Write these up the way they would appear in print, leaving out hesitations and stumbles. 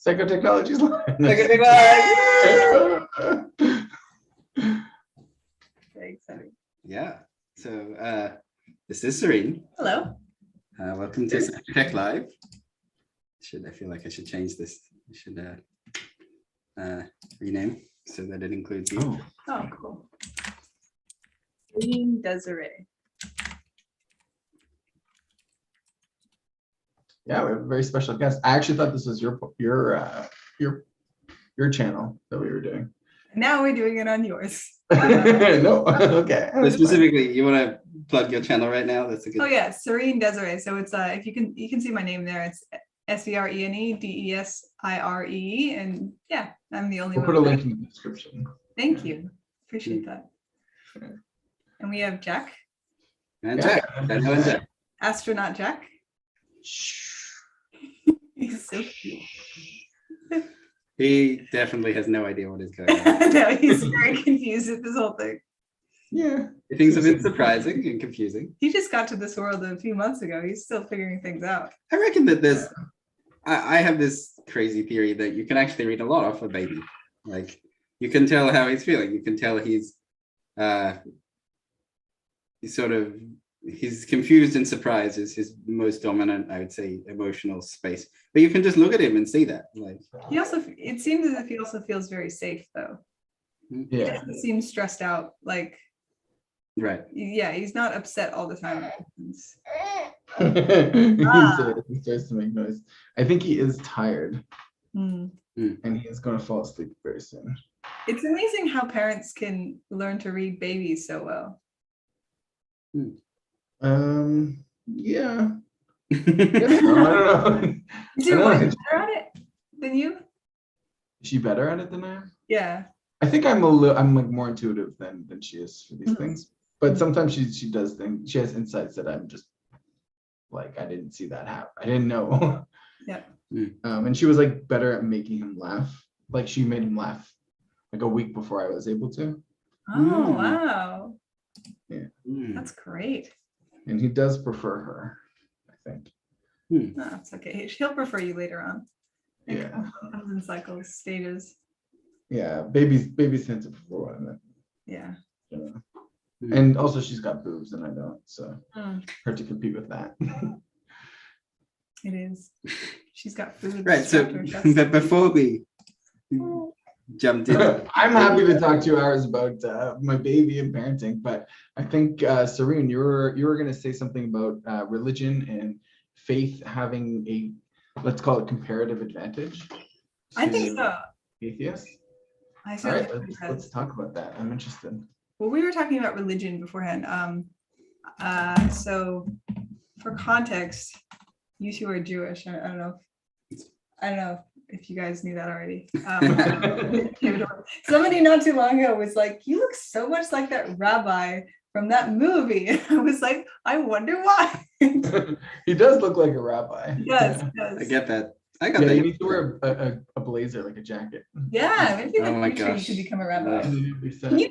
Psychotechnologies Live. Very exciting. Yeah. So this is Serene. Hello. Welcome to Psychotech Live. I feel like I should change this. I should rename so that it includes you. Oh, cool. Serene Desiree. Yeah, we have a very special guest. I actually thought this was your channel that we were doing. Now we're doing it on yours. No, okay. So specifically, you want to plug your channel right now? That's a good. Oh yeah, Serene Desiree. So it's if you can see my name there. It's SERENE DESIREE, and yeah, I'm the only We'll one. put a link in the description. Thank you. Appreciate that. And we have Jack. And Jack. Hello, and Jack. Astronaut Jack. He's so cute. He definitely has no idea what is going on. No, he's very confused at this whole thing. Yeah. Things have been surprising and confusing. He just got to this world a few months ago. He's still figuring things out. I reckon that there's, I have this crazy theory that you can actually read a lot off a baby. Like, you can tell how he's feeling. You can tell he's confused and surprised is his most dominant, I would say, emotional space. But you can just look at him and see that. Like, it seems as if he also feels very safe though. Yeah. He doesn't seem stressed out. Like, right. Yeah, he's not upset all the time. He starts to make noise. I think he is tired. Mm. And he's going to fall asleep very soon. It's amazing how parents can learn to read babies so well. Yeah. I don't know. Is your wife better at it than you? Is she better at it than I am? Yeah. I think I'm like more intuitive than she is for these things. But sometimes she does things. She has insights that I'm just like, I didn't see that happen. I didn't know. Yeah. And she was like better at making him laugh. Like she made him laugh like a week before I was able to. Oh, wow. Yeah. That's great. And he does prefer her, I think. No, it's okay. He'll prefer you later on. Yeah. Comes in cycles, stages. Yeah, babies tend to prefer women. Yeah. And also she's got boobs and I don't, so hard to compete with that. It is. She's got food. Right. So, but before we jumped in, I'm happy to talk 2 hours about my baby and parenting, but I think Serene, you were going to say something about religion and faith having a, let's call it, comparative advantage. I think so. Atheists. I All right, let's talk about that. I'm interested. Well, we were talking about religion beforehand. So for context, you two are Jewish. I don't know if you guys knew that already. Somebody not too long ago was like, "You look so much like that rabbi from that movie." And I was like, I wonder why. He does look like a rabbi. He does. I get that. I got that. You need to wear a blazer, like a jacket. Yeah, maybe in the future you gosh. should become a rabbi. Yeah.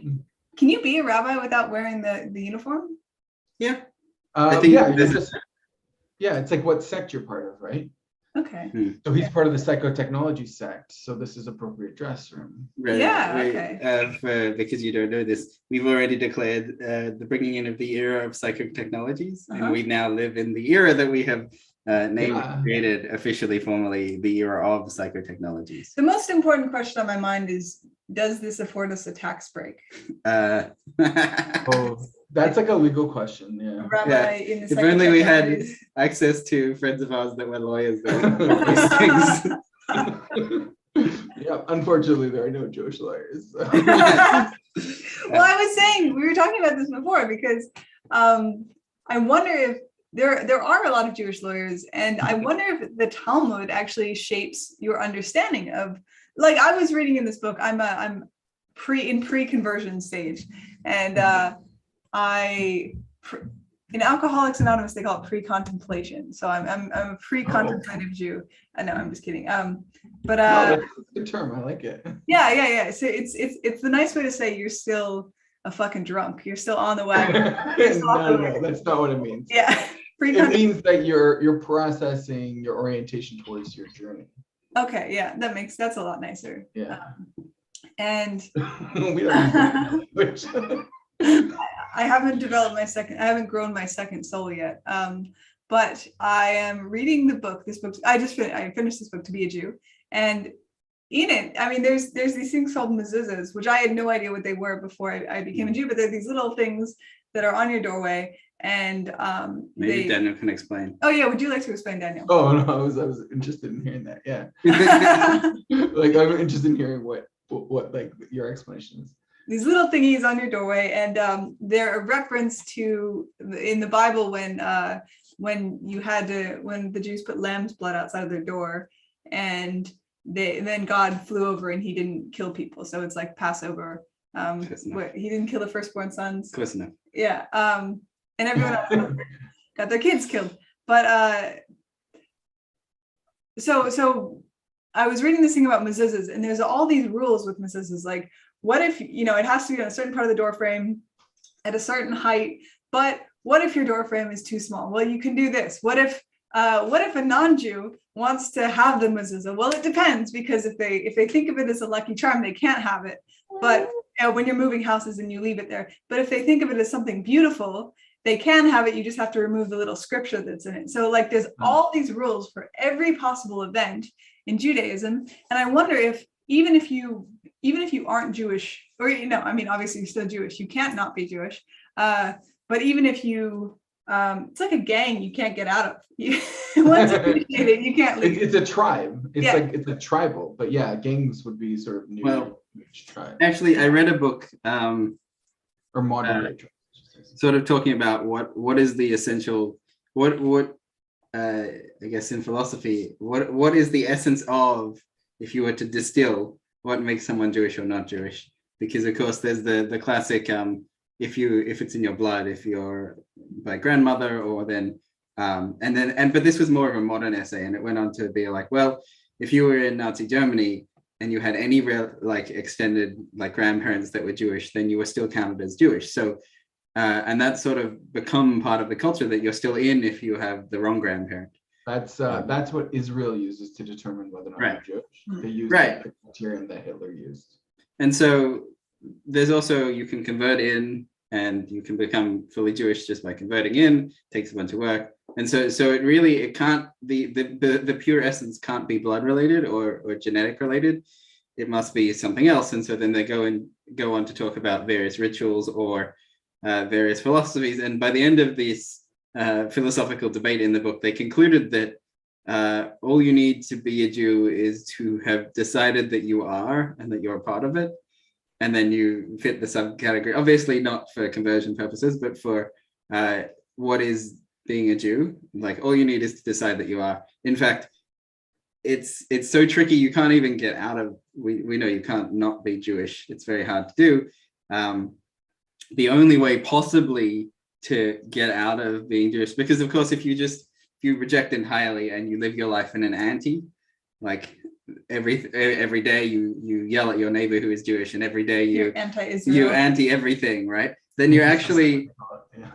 Can you be a rabbi without wearing the uniform? Yeah. I think it's like what sect you're part of, right? Okay. So he's part of the Psychotechnologies sect, so this is appropriate dress for him. Right. Yeah, okay. Because you don't know this, we've already declared the bringing in of the era of Psychotechnologies, and we now live in the era that we have created officially, formally, the era of Psychotechnologies. The most important question on my mind is, does this afford us a tax break? Oh, that's like a legal question. Yeah. Rabbi in the if only we had access to friends of ours that were lawyers. Yeah, unfortunately, there are no Jewish lawyers. So. Well, I was saying, we were talking about this before because I wonder if there are a lot of Jewish lawyers, and I wonder if the Talmud actually shapes your understanding of, like, I was reading in this book, I'm pre-conversion stage, and in Alcoholics Anonymous they call it pre-contemplation. So I'm a pre-contemplative Jew. I know, I'm just kidding. But that's a good term. I like it. Yeah. So it's the nice way to say you're still a fucking drunk. You're still on the wagon. No, that's not what it means. Yeah. It means that you're processing your orientation towards your journey. Okay, yeah, that's a lot nicer. Yeah. And We don't use language. I haven't grown my second soul yet. But I am reading the book. I finished this book, To Be a Jew. And in it, I mean, there's these things called mezuzahs, which I had no idea what they were before I became a Jew, but they're these little things that are on your doorway. And maybe Daniel can explain. Oh yeah, would you like to explain, Daniel? Oh no, I was interested in hearing that. Yeah. Like I'm interested in hearing what like your explanation is. These little thingies on your doorway, and they're a reference to in the Bible when the Jews put lamb's blood outside of their door, and then God flew over and he didn't kill people. So it's like Passover. He didn't kill the firstborn sons. Close enough. Yeah. And everyone else got their kids killed. But so I was reading this thing about mezuzahs, and there's all these rules with mezuzahs. Like, what if, it has to be on a certain part of the door frame at a certain height, but what if your door frame is too small? Well, you can do this. What if a non-Jew wants to have the mezuzah? Well, it depends, because if they think of it as a lucky charm, they can't have it. But when you're moving houses and you leave it there. But if they think of it as something beautiful, they can have it. You just have to remove the little scripture that's in it. So like there's all these rules for every possible event in Judaism. And I wonder if even if you aren't Jewish, or I mean, obviously you're still Jewish, you can't not be Jewish. But even if you, it's like a gang you can't get out of. Once you appreciate it, you can't leave. It's a tribe. It's a tribal, but yeah, gangs would be sort of new tribe. Actually, I read a book or modern day sort of talking about what is the essential, what I guess in philosophy, what is the essence of, if you were to distill what makes someone Jewish or not Jewish? Because of course there's the classic if it's in your blood, if you're by grandmother, or then but this was more of a modern essay, and it went on to be like, well, if you were in Nazi Germany and you had any real like extended like grandparents that were Jewish, then you were still counted as Jewish. So and that's sort of become part of the culture that you're still in if you have the wrong grandparent. That's what Israel uses to determine whether or not you're Jewish. They use the criterion that Hitler used. And so there's also, you can convert in, and you can become fully Jewish just by converting in. Takes a bunch of work, and so it can't, the pure essence can't be blood related or genetic related. It must be something else. And so then they go on to talk about various rituals or various philosophies. And by the end of this philosophical debate in the book, they concluded that all you need to be a Jew is to have decided that you are and that you're a part of it. And then you fit the subcategory, obviously not for conversion purposes, but for what is being a Jew. Like, all you need is to decide that you are. In fact, it's so tricky, you can't even get out of, we know you can't not be Jewish. It's very hard to do. The only way possibly to get out of being Jewish, because of course, if you reject entirely and you live your life in an anti, like every day you yell at your neighbor who is Jewish, and every day you anti everything, right? Then you're actually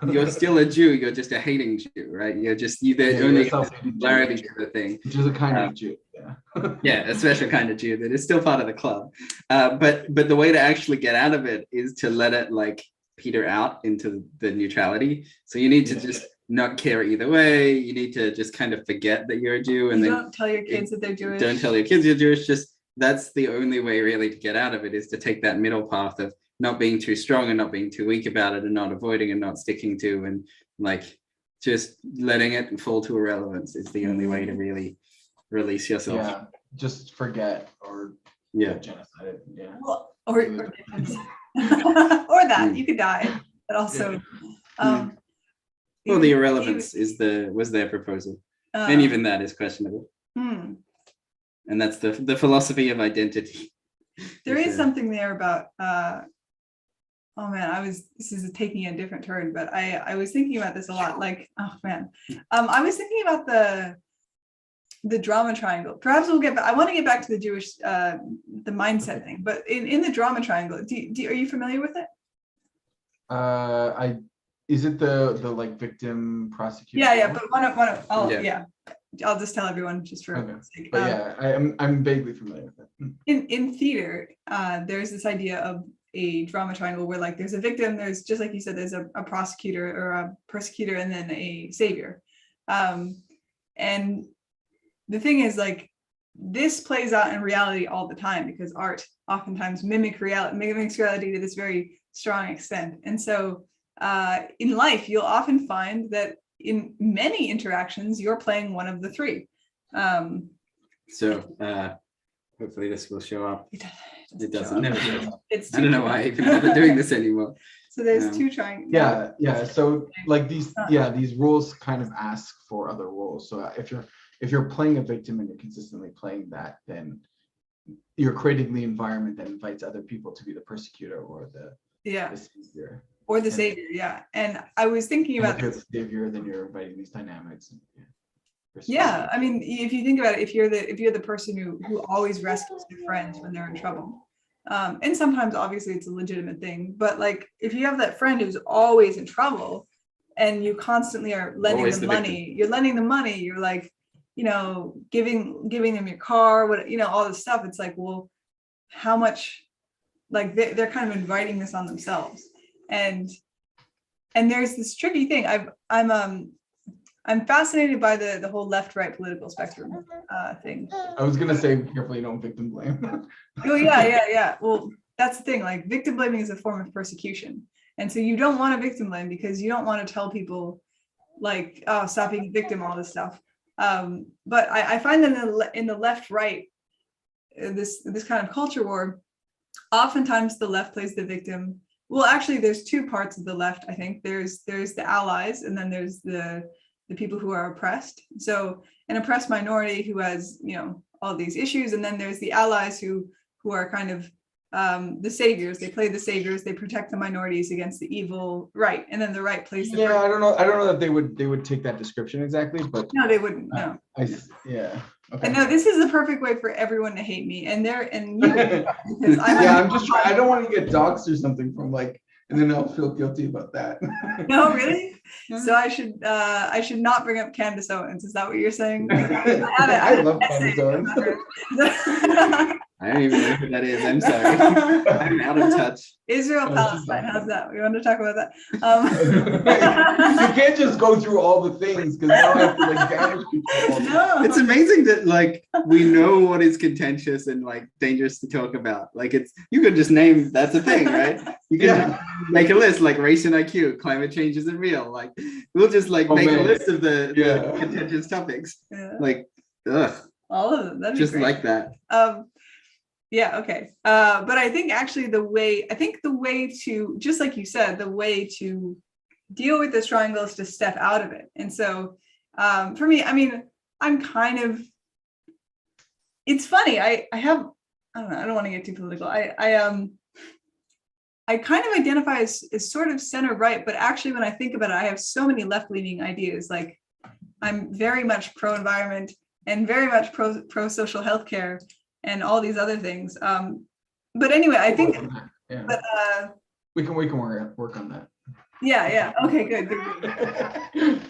you're still a Jew. You're just a hating Jew, right? There's only similarity to the thing, which is a kind of Jew. Yeah, a special kind of Jew that is still part of the club. But the way to actually get out of it is to let it like peter out into the neutrality. So you need to just not care either way. You need to just kind of forget that you're a Jew, and then don't tell your kids that they're Jewish. Don't tell your kids you're Jewish. Just that's the only way really to get out of it, is to take that middle path of not being too strong and not being too weak about it, and not avoiding and not sticking to, and like just letting it fall to irrelevance is the only way to really release yourself. Yeah, just forget or genocide. Yeah. Well, or that you could die, but also well, the irrelevance was their proposal, and even that is questionable. And that's the philosophy of identity. There is something there about oh man, this is taking a different turn, but I was thinking about this a lot. Like, oh man, I was thinking about the drama triangle. Perhaps we'll get back. I want to get back to the Jewish the mindset thing, but in the drama triangle, are you familiar with it? Is it the like victim prosecutor? Yeah, but one of I'll just tell everyone just for Okay. sake. But yeah, I'm vaguely familiar with it. In theater, there's this idea of a drama triangle where like there's a victim, there's just like you said, there's a prosecutor or a persecutor, and then a savior. And the thing is, like, this plays out in reality all the time because art oftentimes mimics reality to this very strong extent. And so in life, you'll often find that in many interactions, you're playing one of the three. So hopefully this will show up. It doesn't. Never shows up. It's I don't know why I even bother doing this anymore. So there's two triangles. Yeah. So like these rules kind of ask for other rules. So if you're playing a victim and you're consistently playing that, then you're creating the environment that invites other people to be the persecutor or the savior. Or the savior, yeah. And I was thinking about if you're the savior, then you're inviting these dynamics. Yeah, I mean, if you think about it, if you're the person who always rescues their friends when they're in trouble, and sometimes obviously it's a legitimate thing, but like if you have that friend who's always in trouble and you constantly are lending them money, you're like, you know, giving them your car, what, you know, all this stuff. It's like, well, how much, like they're kind of inviting this on themselves. And there's this tricky thing. I'm fascinated by the whole left-right political spectrum thing. I was gonna say, be careful you don't victim blame. Oh yeah. Well, that's the thing. Like victim blaming is a form of persecution, and so you don't want to victim blame because you don't want to tell people like, oh, stop being a victim, all this stuff. But I find that in the left-right, this kind of culture war, oftentimes the left plays the victim. Well, actually, there's two parts of the left. I think there's the allies, and then there's the people who are oppressed. So an oppressed minority who has, you know, all these issues, and then there's the allies who are kind of the saviors. They play the saviors. They protect the minorities against the evil right, and then the right plays the I don't know that they would take that description exactly, but no, they wouldn't. No. Okay. And no, this is the perfect way for everyone to hate me, and you. Because I'm just trying. I don't want to get doxxed or something from like, and then I'll feel guilty about that. No, really? So I should not bring up Candace Owens. Is that what you're saying? I love Candace Owens. I don't even know who that is. I'm sorry. I'm out of touch. Israel, Palestine. How's that? We want to talk about that. You can't just go through all the things because now I have to like damage people. No. It's amazing that like we know what is contentious and like dangerous to talk about. Like you could just name that's a thing, right? You can make a list like race and IQ, climate change isn't real. Like we'll just like make a list of the contentious topics. Yeah. Like all of them. That'd just be great. like that. Yeah, okay. But I think actually the way to, just like you said, the way to deal with this triangle is to step out of it. And so for me, I mean, I'm kind of, it's funny. I don't know, I don't want to get too political. I kind of identify as sort of center right, but actually when I think about it, I have so many left-leaning ideas. Like I'm very much pro-environment and very much pro-social healthcare and all these other things. But anyway, I think but we can work on that. Yeah. Okay, good.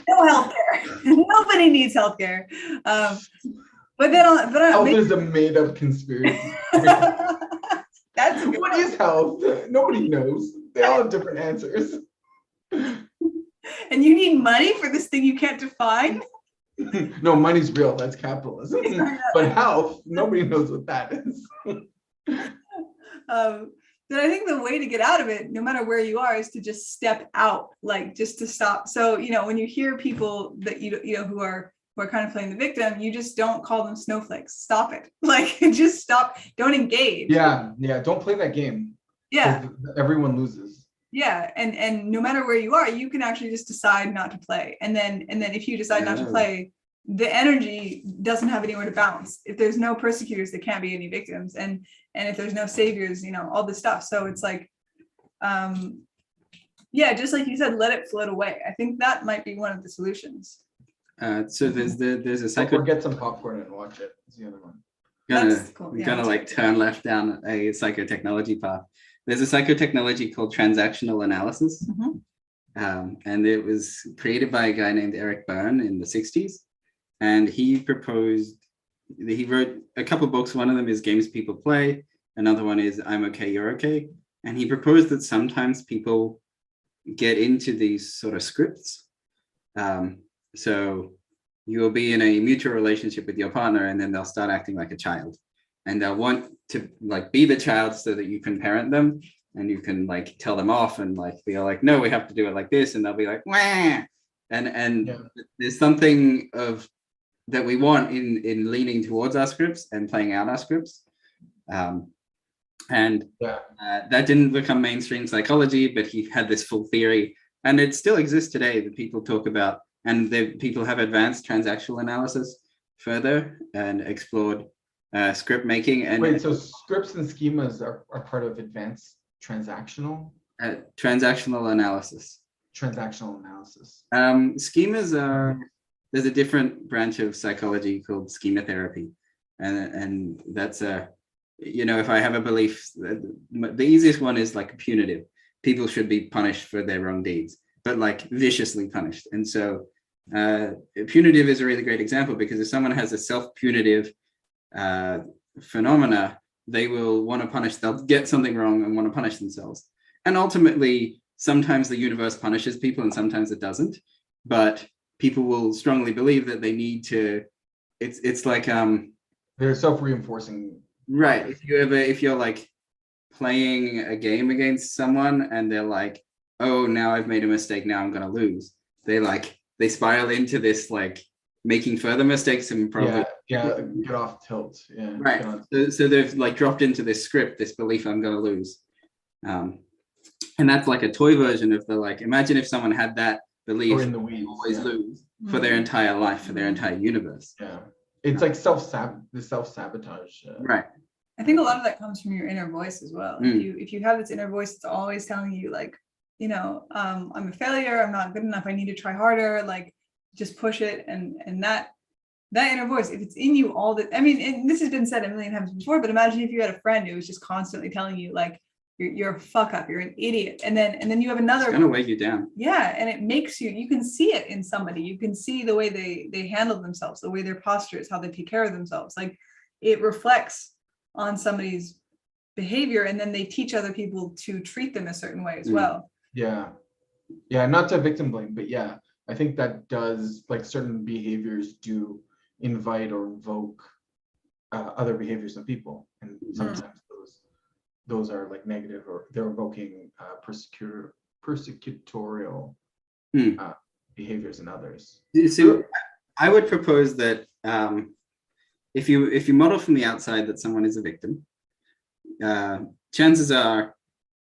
No healthcare. Nobody needs healthcare. But health is a made-up conspiracy. That's what is health? Nobody knows. They all have different answers. And you need money for this thing you can't define? No, money's real. That's capitalism. But health, nobody knows what that is. But I think the way to get out of it, no matter where you are, is to just step out, like just to stop. So, you know, when you hear people that you know who are kind of playing the victim, you just don't call them snowflakes. Stop it. Like just stop. Don't engage. Yeah. Don't play that game. Yeah. Everyone loses. Yeah, and no matter where you are, you can actually just decide not to play. And then if you decide not to play, the energy doesn't have anywhere to bounce. If there's no persecutors, there can't be any victims. And if there's no saviors, you know, all this stuff. So it's like, just like you said, let it float away. I think that might be one of the solutions. So there's a or get some popcorn and watch it. It's the other one. Gonna like turn left down a psychotechnology path. There's a psychotechnology called Transactional Analysis. Mm-hmm. And it was created by a guy named Berne in the 60s. and he wrote a couple books. One of them is Games People Play. Another one is I'm Okay, You're Okay. And he proposed that sometimes people get into these sort of scripts. So you will be in a mutual relationship with your partner, and then they'll start acting like a child, and they'll want to like be the child so that you can parent them and you can like tell them off and like be like, no, we have to do it like this, and they'll be like, wah. And there's something of that we want in leaning towards our scripts and playing out our scripts. That didn't become mainstream psychology, but he had this full theory, and it still exists today that people talk about, and people have advanced transactional analysis further and explored script making. And wait, so scripts and schemas are part of advanced transactional analysis. Transactional analysis. Schemas are, there's a different branch of psychology called schema therapy, and that's a, you know, if I have a belief, the easiest one is like punitive. People should be punished for their wrong deeds, but like viciously punished. And so punitive is a really great example, because if someone has a self-punitive phenomena, they will want to punish, they'll get something wrong and want to punish themselves. And ultimately, sometimes the universe punishes people and sometimes it doesn't, but people will strongly believe that they need to, it's like they're self-reinforcing. Right. If you're like playing a game against someone and they're like, oh, now I've made a mistake, now I'm gonna lose. They spiral into this like making further mistakes and probably get off tilt. Yeah. Right. So they've like dropped into this script, this belief I'm gonna lose. And that's like a toy version of the like, imagine if someone had that belief in the weeds, always lose for their entire life, for their entire universe. Yeah. It's like self-sabotage. Right. I think a lot of that comes from your inner voice as well. If you have this inner voice that's always telling you like, you know, I'm a failure, I'm not good enough, I need to try harder, like just push it. And that inner voice, if it's in you all the, I mean, and this has been said a million times before, but imagine if you had a friend who was just constantly telling you like, you're a fuck up, you're an idiot. And then you have another, it's gonna weigh you down. Yeah. And it makes you can see it in somebody. You can see the way they handle themselves, the way their posture is, how they take care of themselves. Like it reflects on somebody's behavior, and then they teach other people to treat them a certain way as well. Yeah. Not to victim blame, but yeah, I think that does, like certain behaviors do invite or evoke other behaviors in people, and sometimes those are like negative, or they're evoking persecutorial behaviors in others. So I would propose that if you model from the outside that someone is a victim, chances are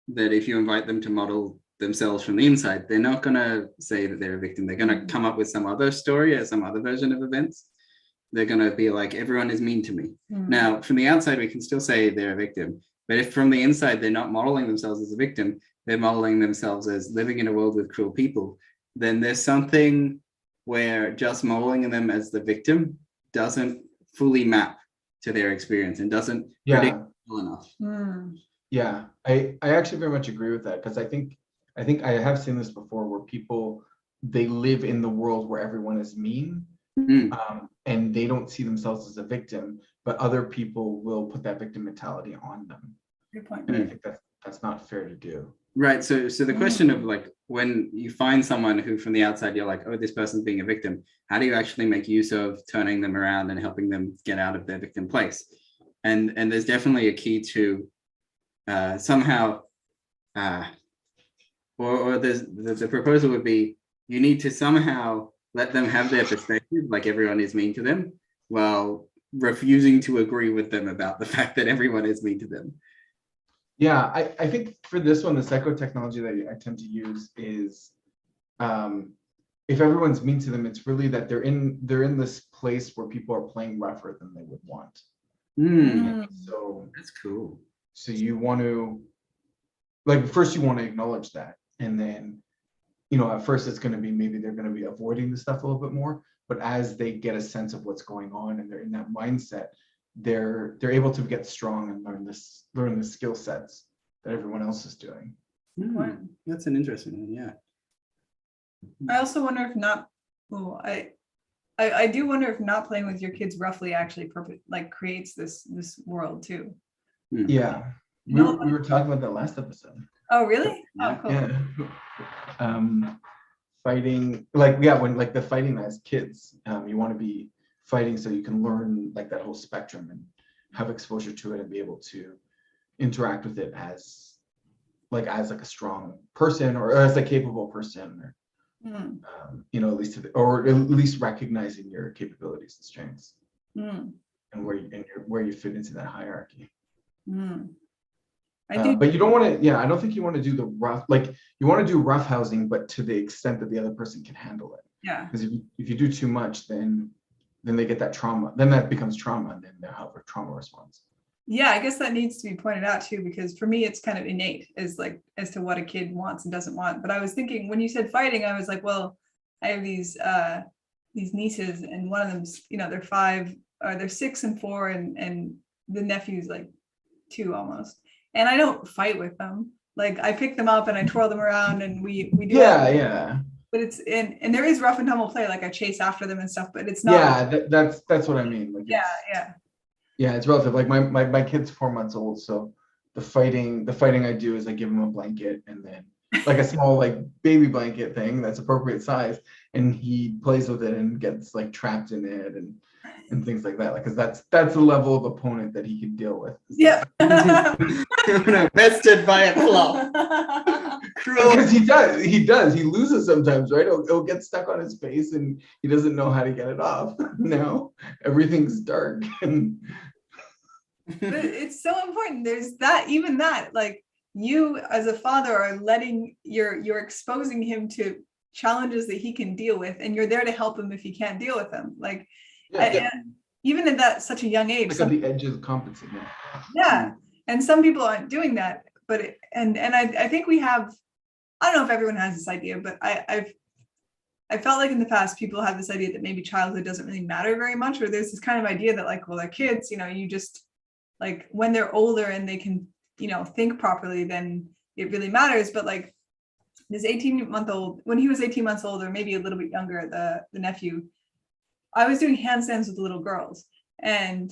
that if you invite them to model themselves from the inside, they're not going to say that they're a victim. They're going to come up with some other story or some other version of events. They're going to be like, everyone is mean to me. Now, from the outside, we can still say they're a victim. But if from the inside, they're not modeling themselves as a victim, they're modeling themselves as living in a world with cruel people, then there's something where just modeling them as the victim doesn't fully map to their experience and doesn't predict well enough. Yeah, I actually very much agree with that, because I think I have seen this before, where people, they live in the world where everyone is mean, and they don't see themselves as a victim, but other people will put that victim mentality on them. Good point. And I think that's not fair to do. Right. So the question of like, when you find someone who from the outside you're like, oh, this person's being a victim, how do you actually make use of turning them around and helping them get out of their victim place? And there's definitely a key to somehow, or the proposal would be, you need to somehow let them have their perspective, like everyone is mean to them, while refusing to agree with them about the fact that everyone is mean to them. Yeah, I think for this one, the psychotechnology that I tend to use is, if everyone's mean to them, it's really that they're in this place where people are playing rougher than they would want. So that's cool. So you want to, like, first you want to acknowledge that, and then, you know, at first it's going to be, maybe they're going to be avoiding the stuff a little bit more, but as they get a sense of what's going on and they're in that mindset, they're able to get strong and learn the skill sets that everyone else is doing. That's an interesting one. Yeah. I also wonder if not, I do wonder if not playing with your kids roughly actually creates this world too. Yeah, we were talking about that last episode. Oh, really? Yeah. Oh, cool. Yeah. Fighting, when the fighting as kids, you want to be fighting so you can learn like that whole spectrum and have exposure to it and be able to interact with it as a strong person or as a capable person, or at least recognizing your capabilities and strengths and where you fit into that hierarchy. But you don't want to, I don't think you want to do the rough, you want to do rough housing, but to the extent that the other person can handle it. Yeah. Because if you do too much, then they get that trauma. Then that becomes trauma, and then they'll have a trauma response. Yeah, I guess that needs to be pointed out too, because for me, it's kind of innate as to what a kid wants and doesn't want. But I was thinking when you said fighting, I was like, well, I have these nieces, and one of them's, they're 5, or they're 6 and 4, and the nephew's like 2 almost. And I don't fight with them. Like I pick them up and I twirl them around and we do. Yeah. But it's and there is rough and tumble play, like I chase after them and stuff, but it's not. Yeah, that's what I mean. Yeah, it's relative. Like my kid's 4 months old, so the fighting I do is I give him a blanket, and then like a small baby blanket thing that's appropriate size, and he plays with it and gets trapped in it and things like that. Because that's the level of opponent that he can deal with. Yeah. Bested by a club. Cruel. Because he does. He loses sometimes, right? He'll get stuck on his face and he doesn't know how to get it off. Now everything's dark. But it's so important. There's that, you as a father are you're exposing him to challenges that he can deal with, and you're there to help him if he can't deal with them. Even at such a young age. At the edge of competence. Yeah. And some people aren't doing that, but I think we have, I don't know if everyone has this idea, but I felt like in the past people have this idea that maybe childhood doesn't really matter very much, or there's this kind of idea that they're kids, you just when they're older and they can, think properly, then it really matters. But this 18-month-old, when he was 18 months old, or maybe a little bit younger, the nephew, I was doing handstands with the little girls, and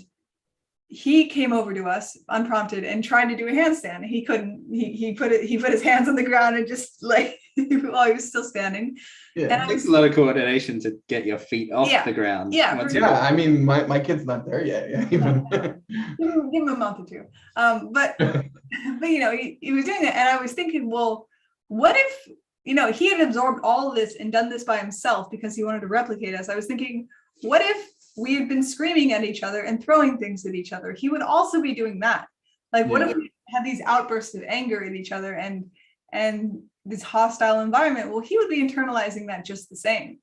he came over to us unprompted and tried to do a handstand. He couldn't. He put his hands on the ground and just while he was still standing. Yeah, it takes a lot of coordination to get your feet off the ground. Yeah, I mean, my kid's not there yet. Yeah, even. Give him a month or 2. But he was doing that, and I was thinking, well, what if he had absorbed all of this and done this by himself because he wanted to replicate us? I was thinking, what if we had been screaming at each other and throwing things at each other? He would also be doing that. What if we had these outbursts of anger at each other and this hostile environment? Well, he would be internalizing that just the same.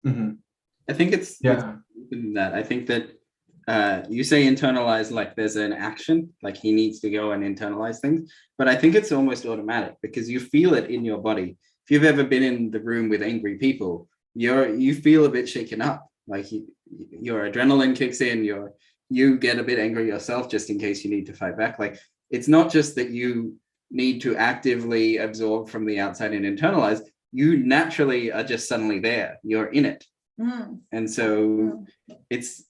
Mm-hmm. I think it's that. I think that you say internalize there's an action, he needs to go and internalize things, but I think it's almost automatic because you feel it in your body. If you've ever been in the room with angry people, you feel a bit shaken up. Your adrenaline kicks in, you get a bit angry yourself just in case you need to fight back. It's not just that you need to actively absorb from the outside and internalize, you naturally are just suddenly there, you're in it. And so it's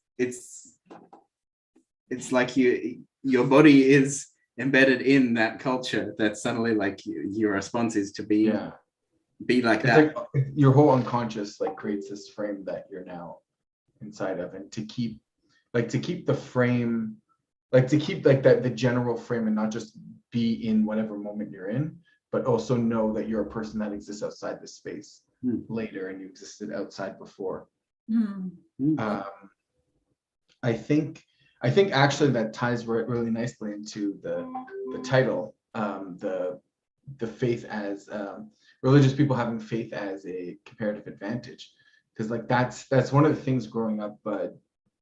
like your body is embedded in that culture that suddenly your response is to be like that. Your whole unconscious creates this frame that you're now inside of, and to keep the frame, to keep the general frame and not just be in whatever moment you're in, but also know that you're a person that exists outside this space later, and you existed outside before. I think actually that ties really nicely into the title, the faith as religious people having faith as a comparative advantage, because that's one of the things growing up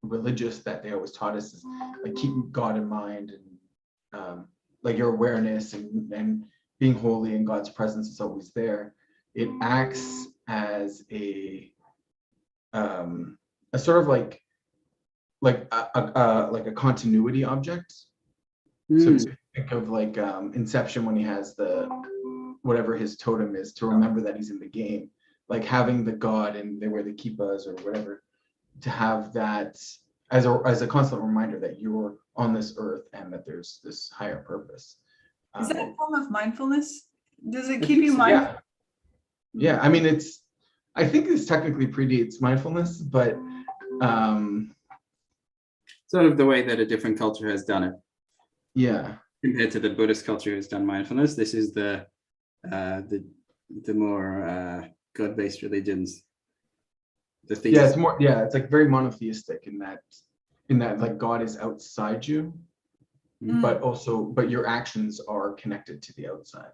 religious that they always taught us is keeping God in mind, and your awareness and being holy in God's presence is always there. It acts as a sort of like a continuity object. So to think of Inception, when he has whatever his totem is, to remember that he's in the game. like having the God and they wear the kippahs or whatever, to have that as a constant reminder that you're on this earth and that there's this higher purpose. Is that a form of mindfulness? Does it I keep think you so, mindful? Yeah. I mean, I think this technically predates mindfulness, but sort of the way that a different culture has done it. Yeah. Compared to the Buddhist culture who's done mindfulness, this is the more God-based religions. Yeah, it's more, yeah, it's like very monotheistic in that like God is outside you, but your actions are connected to the outside.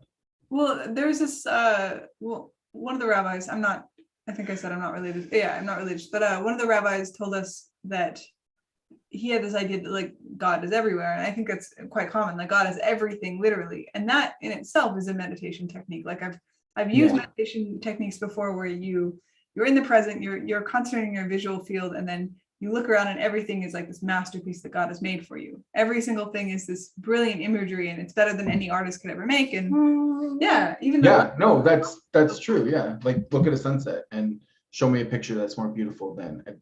Well, there's this one of the rabbis, I think I said I'm not related. Yeah, I'm not religious, but one of the rabbis told us that he had this idea that like God is everywhere. And I think that's quite common, like God is everything literally. And that in itself is a meditation technique. Like I've used meditation techniques before where you're in the present, you're concentrating your visual field, and then you look around and everything is like this masterpiece that God has made for you. Every single thing is this brilliant imagery and it's better than any artist could ever make. And no, that's true. Yeah. Like look at a sunset and show me a picture that's more beautiful than an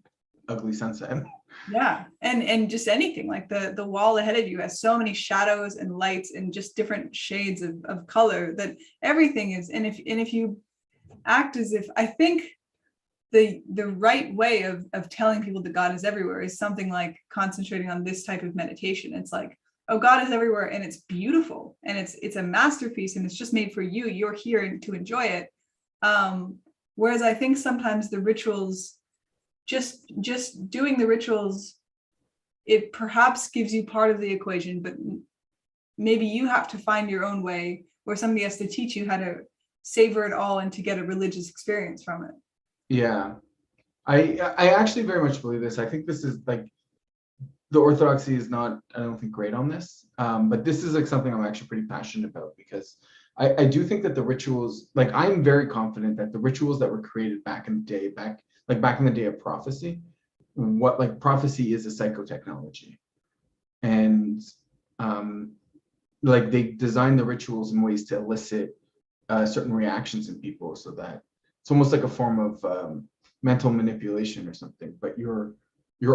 ugly sunset. Yeah. And just anything, like the wall ahead of you has so many shadows and lights and just different shades of color that everything is. And if you act as if, I think the right way of telling people that God is everywhere is something like concentrating on this type of meditation. It's like, oh, God is everywhere and it's beautiful and it's a masterpiece and it's just made for you. You're here to enjoy it. Whereas I think sometimes the rituals, just doing the rituals, it perhaps gives you part of the equation, but maybe you have to find your own way where somebody has to teach you how to savor it all and to get a religious experience from it. Yeah, I actually very much believe this. I think this is like the orthodoxy is not, I don't think, great on this, but this is like something I'm actually pretty passionate about because I do think that the rituals, like I'm very confident that the rituals that were created back in the day, back in the day of prophecy, what like prophecy is a psychotechnology, and like they design the rituals in ways to elicit certain reactions in people, so that it's almost like a form of mental manipulation or something, but you're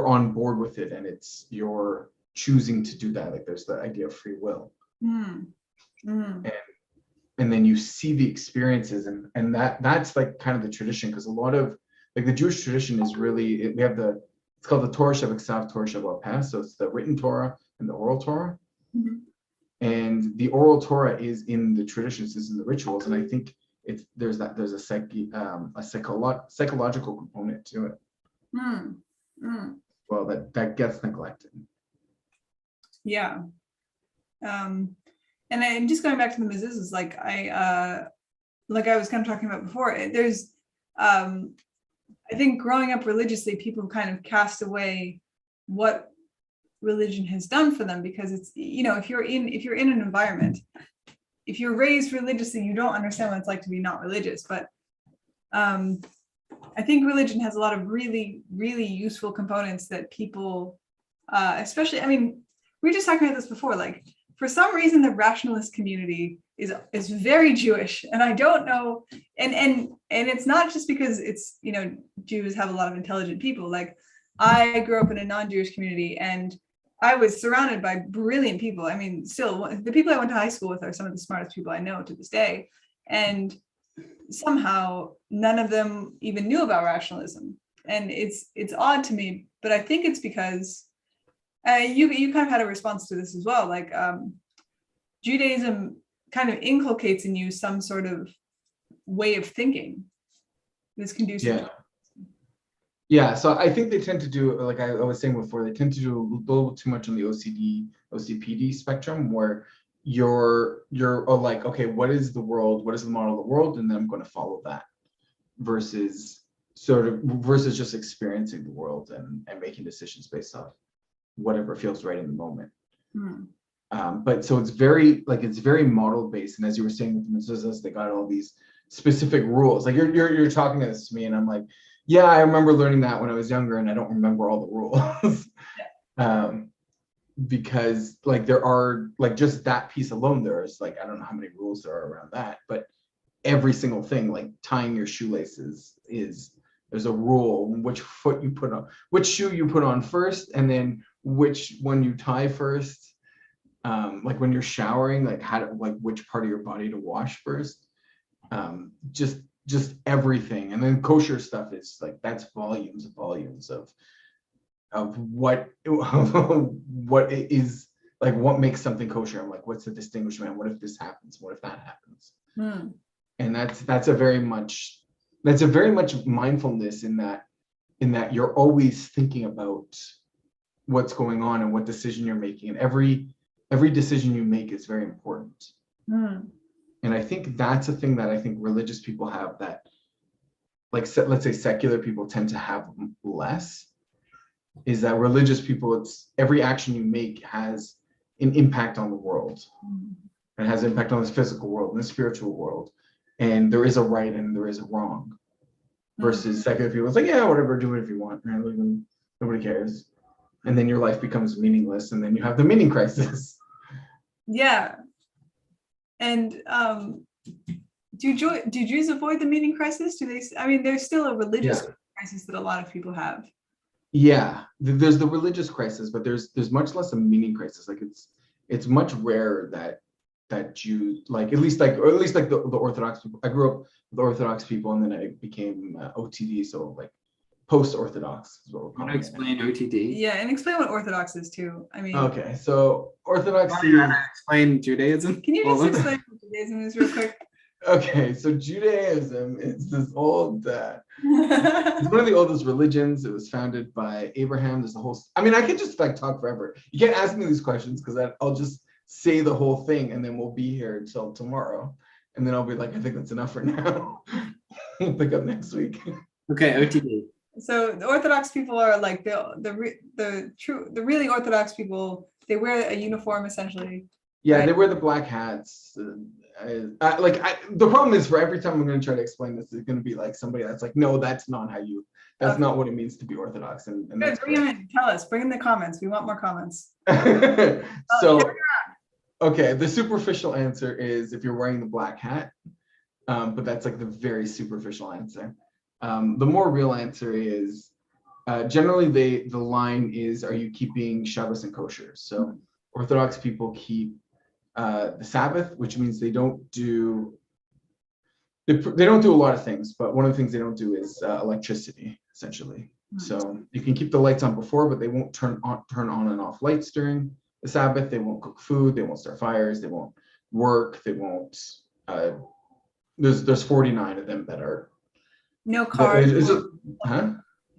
on board with it and it's you're choosing to do that. Like there's the idea of free will. And then you see the experiences and that's like kind of the tradition, because a lot of like the Jewish tradition is really, we have it's called the Torah Shabbat, Torah Shabbat Pas. So it's the written Torah and the oral Torah. And the oral Torah is in the traditions, is in the rituals. And I think there's a psychological component to it. Well, that gets neglected. Yeah. And I'm just going back to the mezuzahs, like I was kind of talking about before, there's I think growing up religiously, people kind of cast away what religion has done for them, because it's, if you're in an environment, if you're raised religiously, you don't understand what it's like to be not religious. But I think religion has a lot of really, really useful components that people, especially, I mean, we were just talking about this before, like for some reason, the rationalist community is very Jewish, and I don't know, and it's not just because it's, Jews have a lot of intelligent people. Like I grew up in a non-Jewish community and I was surrounded by brilliant people. I mean, still, the people I went to high school with are some of the smartest people I know to this day. And somehow none of them even knew about rationalism. And it's odd to me, but I think it's because you kind of had a response to this as well. Like Judaism kind of inculcates in you some sort of way of thinking that's conducive. Yeah, so I think they tend to do, like I was saying before, they tend to do a little too much on the OCPD spectrum, where you're like, okay, what is the world? What is the model of the world? And then I'm going to follow that, versus just experiencing the world and making decisions based off whatever feels right in the moment. But so it's very model based, and as you were saying with the mezuzahs, they got all these specific rules. Like you're talking this to me, and I'm like, yeah, I remember learning that when I was younger, and I don't remember all the rules. Because like there are, like, just that piece alone, there's like, I don't know how many rules there are around that, but every single thing, like tying your shoelaces there's a rule which foot you put on, which shoe you put on first, and then which one you tie first. Like when you're showering, like like which part of your body to wash first. Just everything. And then kosher stuff is like, that's volumes of what what is, like, what makes something kosher. I'm like, what's the distinguishment? What if this happens? What if that happens? And that's a very much mindfulness in that you're always thinking about what's going on and what decision you're making, and every decision you make is very important. And I think that's a thing that I think religious people have that, like, let's say secular people tend to have less, is that religious people, it's every action you make has an impact on the world. It has impact on the physical world and the spiritual world. And there is a right and there is a wrong. Versus secular people, it's like, yeah, whatever, do it if you want, right? Nobody cares. And then your life becomes meaningless, and then you have the meaning crisis. Yeah. And do Jews avoid the meaning crisis? Do they? I mean, there's still a religious crisis that a lot of people have. Yeah, there's the religious crisis, but there's much less a meaning crisis. Like it's much rarer that Jews, like at least like the Orthodox people. I grew up with Orthodox people, and then I became OTD, so like post-Orthodox is what we're calling it. Explain OTD. Yeah, and explain what Orthodox is too. I mean, okay, so Orthodoxy. Explain Judaism. Can you just explain what Judaism is real quick? Okay, so Judaism is this old, it's one of the oldest religions. It was founded by Abraham. There's the whole, I mean, I could just like talk forever. You can't ask me these questions because I'll just say the whole thing, and then we'll be here until tomorrow. And then I'll be like, I think that's enough for now. We'll pick up next week. Okay, OTD. So the Orthodox people are like the really Orthodox people. They wear a uniform essentially. Yeah, right? They wear the black hats. The problem is, for every time I'm going to try to explain this, it's going to be like somebody that's like, no, that's not not what it means to be Orthodox. And Good, bring them in. Tell us. Bring in the comments. We want more comments. So, okay, the superficial answer is if you're wearing the black hat, but that's like the very superficial answer. The more real answer is generally the line is, are you keeping Shabbos and kosher? So Orthodox people keep the Sabbath, which means they don't do a lot of things, but one of the things they don't do is electricity, essentially. So you can keep the lights on before, but they won't turn on and off lights during the Sabbath. They won't cook food. They won't start fires. They won't work. They won't. There's 49 of them that are. No cars. Huh?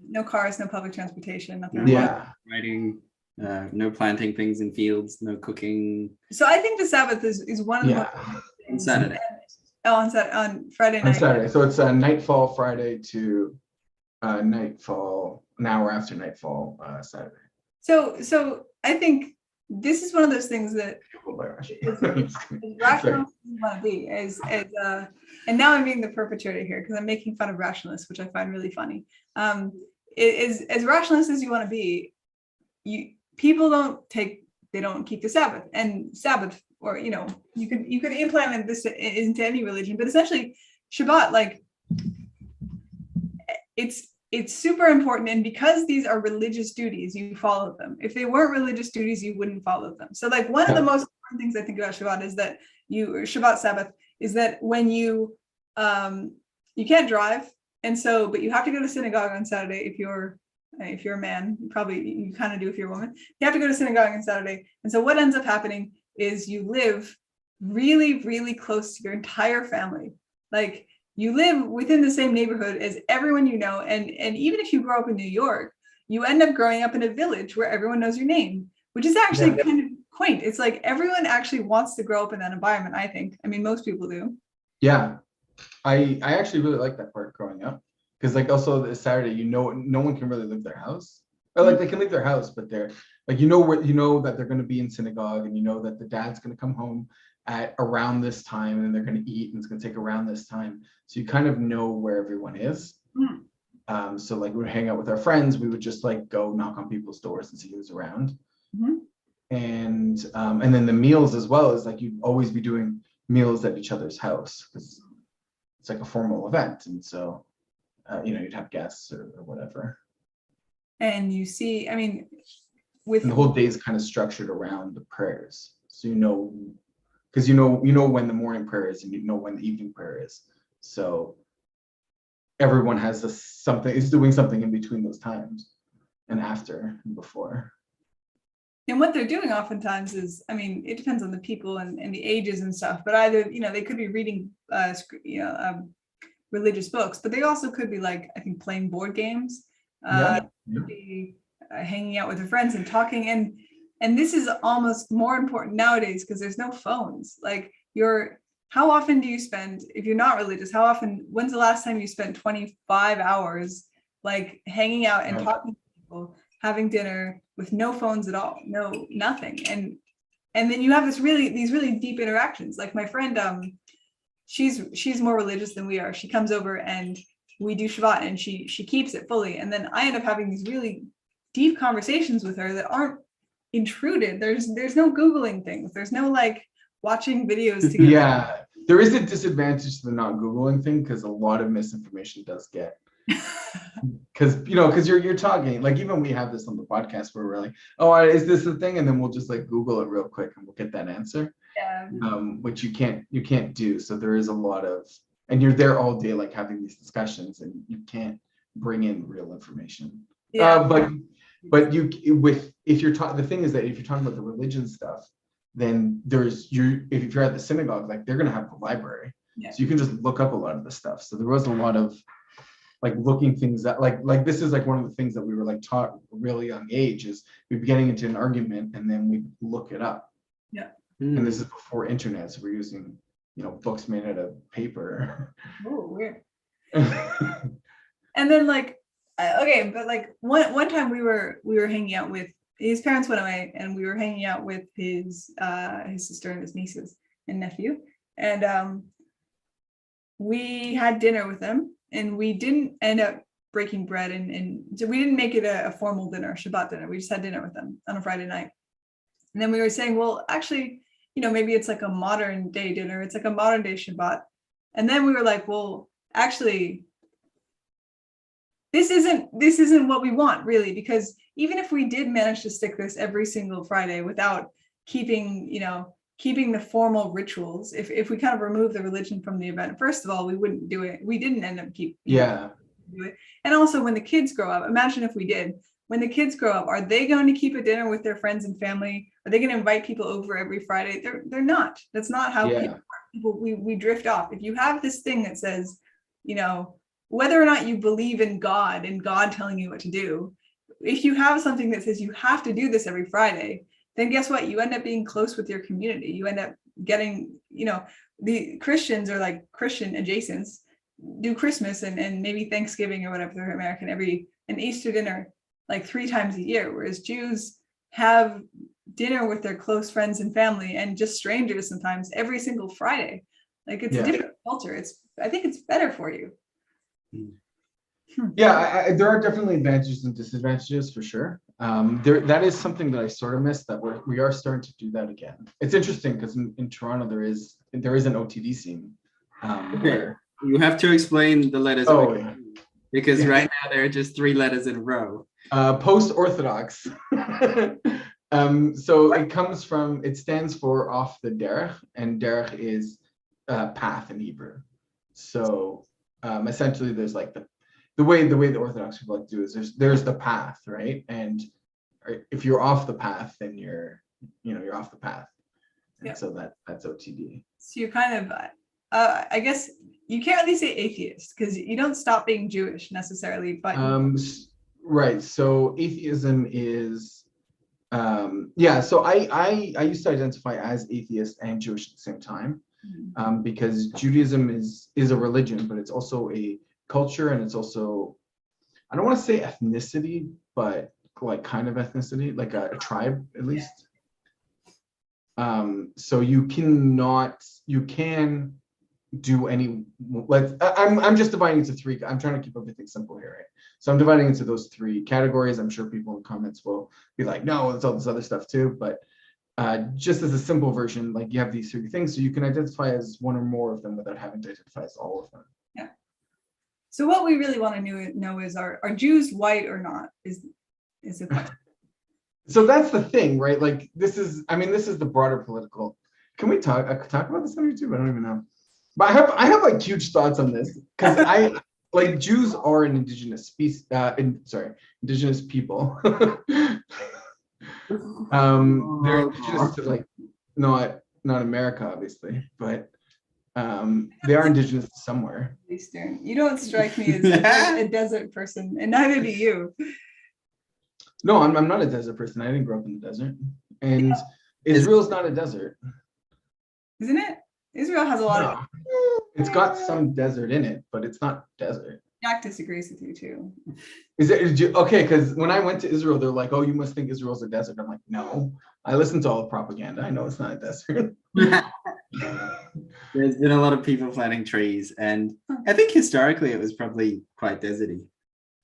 No cars. No public transportation. Nothing. Yeah. Writing. No planting things in fields. No cooking. So I think the Sabbath is one of the on Saturday. On Friday night. On Saturday. So it's nightfall Friday to nightfall, an hour after nightfall Saturday. So I think this is one of those things that as rational as you want to be, and now I'm being the perpetrator here because I'm making fun of rationalists, which I find really funny. As rationalist as you want to be, people don't keep the Sabbath, and Sabbath, or you could implement this into any religion, but essentially Shabbat, like it's super important, and because these are religious duties, you follow them. If they weren't religious duties, you wouldn't follow them. So like one of the most important things I think about Shabbat is that Shabbat Sabbath is that when you can't drive, and so but you have to go to synagogue on Saturday if you're a man. Probably you kind of do if you're a woman. You have to go to synagogue on Saturday, and so what ends up happening is you live really, really close to your entire family. Like you live within the same neighborhood as everyone you know, and even if you grow up in New York, you end up growing up in a village where everyone knows your name, which is actually kind of quaint. It's like everyone actually wants to grow up in that environment, I think. I mean, most people do. Yeah, I actually really like that part growing up, because like also this Saturday, no one can really leave their house. Or like they can leave their house, but they're like, that they're going to be in synagogue, and that the dad's going to come home at around this time, and they're going to eat, and it's going to take around this time. So you kind of know where everyone is. So like we would hang out with our friends, we would just like go knock on people's doors and see who's around. And then the meals as well is like you'd always be doing meals at each other's house, because it's like a formal event, and so you'd have guests or whatever. And you see, I mean, and the whole day is kind of structured around the prayers, so because you know when the morning prayer is and you know when the evening prayer is, so everyone has is doing something in between those times and after and before. And what they're doing oftentimes is, I mean, it depends on the people and the ages and stuff, but either, they could be reading, religious books, but they also could be like, I think, playing board games, could be hanging out with their friends and talking. And this is almost more important nowadays because there's no phones. Like how often do you spend, if you're not religious, when's the last time you spent 25 hours like hanging out and talking to people, having dinner with no phones at all, nothing. And then you have these really deep interactions. Like my friend, she's more religious than we are. She comes over and we do Shabbat and she keeps it fully. And then I end up having these really deep conversations with her that aren't intruded. There's no Googling things. There's no like watching videos together. Yeah, there is a disadvantage to the not Googling thing because a lot of misinformation does get. Because you're talking, like, even we have this on the podcast where we're like, oh, is this the thing? And then we'll just like Google it real quick and we'll get that answer. Yeah. Which you can't do. So there is a lot of, and you're there all day like having these discussions and you can't bring in real information. Yeah. But the thing is that if you're talking about the religion stuff, then if you're at the synagogue, like they're gonna have the library. Yeah. So you can just look up a lot of the stuff. So there was a lot of like looking things that like this is like one of the things that we were like taught at a really young age is we'd be getting into an argument and then we look it up. Yeah. And this is before internet, so we're using books made out of paper. Oh, weird. And then like okay, but like one time we were hanging out with his parents went away and we were hanging out with his sister and his nieces and nephew, and we had dinner with them. And we didn't end up breaking bread, and so we didn't make it a formal dinner, Shabbat dinner. We just had dinner with them on a Friday night. And then we were saying, well, actually, maybe it's like a modern day dinner. It's like a modern day Shabbat. And then we were like, well, actually, this isn't what we want really, because even if we did manage to stick this every single Friday without keeping the formal rituals, if we kind of remove the religion from the event, first of all, we wouldn't do it. We didn't end up do it. And also when the kids grow up, imagine if we did. When the kids grow up, are they going to keep a dinner with their friends and family? Are they going to invite people over every Friday? They're not. That's not how people we drift off. If you have this thing that says, whether or not you believe in God and God telling you what to do, if you have something that says you have to do this every Friday, then guess what? You end up being close with your community. You end up getting, the Christians or like Christian adjacents do Christmas and maybe Thanksgiving or whatever, they're American, an Easter dinner like 3 times a year, whereas Jews have dinner with their close friends and family and just strangers sometimes every single Friday. Like it's a different culture. I think it's better for you. Yeah, there are definitely advantages and disadvantages for sure. That is something that I sort of missed, that we are starting to do that again. It's interesting because in Toronto there is an OTD scene. Where you have to explain the letters because right now there are just 3 letters in a row. Post-Orthodox. So it stands for off the Derech, and Derech is path in Hebrew. So essentially there's like the way the Orthodox people like to do is there's the path, right? And if you're off the path, then you're off the path. And so that's OTD. So you're kind of, I guess you can't really say atheist because you don't stop being Jewish necessarily, but. Right. So atheism is, so I used to identify as atheist and Jewish at the same time, because Judaism is a religion, but it's also a culture, and it's also, I don't want to say ethnicity, but like kind of ethnicity, like a tribe at least. So you can do any, I'm just dividing into 3. I'm trying to keep everything simple here, right? So I'm dividing into those 3 categories. I'm sure people in the comments will be like, no, it's all this other stuff too. But just as a simple version, like you have these three things, so you can identify as one or more of them without having to identify as all of them. Yeah. So what we really want to know is, are Jews white or not? Is the question. So that's the thing, right? Like this is the broader political. Can we talk about this on YouTube? I don't even know. But I have like huge thoughts on this because I like Jews are an indigenous species. Indigenous people. They're indigenous to like not America, obviously, but they are indigenous to somewhere. Eastern. You don't strike me as a desert person, and neither do you. No, I'm not a desert person. I didn't grow up in the desert, and Israel's not a desert, isn't it? Israel has a lot of. It's got some desert in it, but it's not desert. Jack disagrees with you too. Is it okay? Because when I went to Israel, they're like, "Oh, you must think Israel's a desert." I'm like, "No, I listen to all the propaganda. I know it's not a desert." There's been a lot of people planting trees, and I think historically it was probably quite deserty.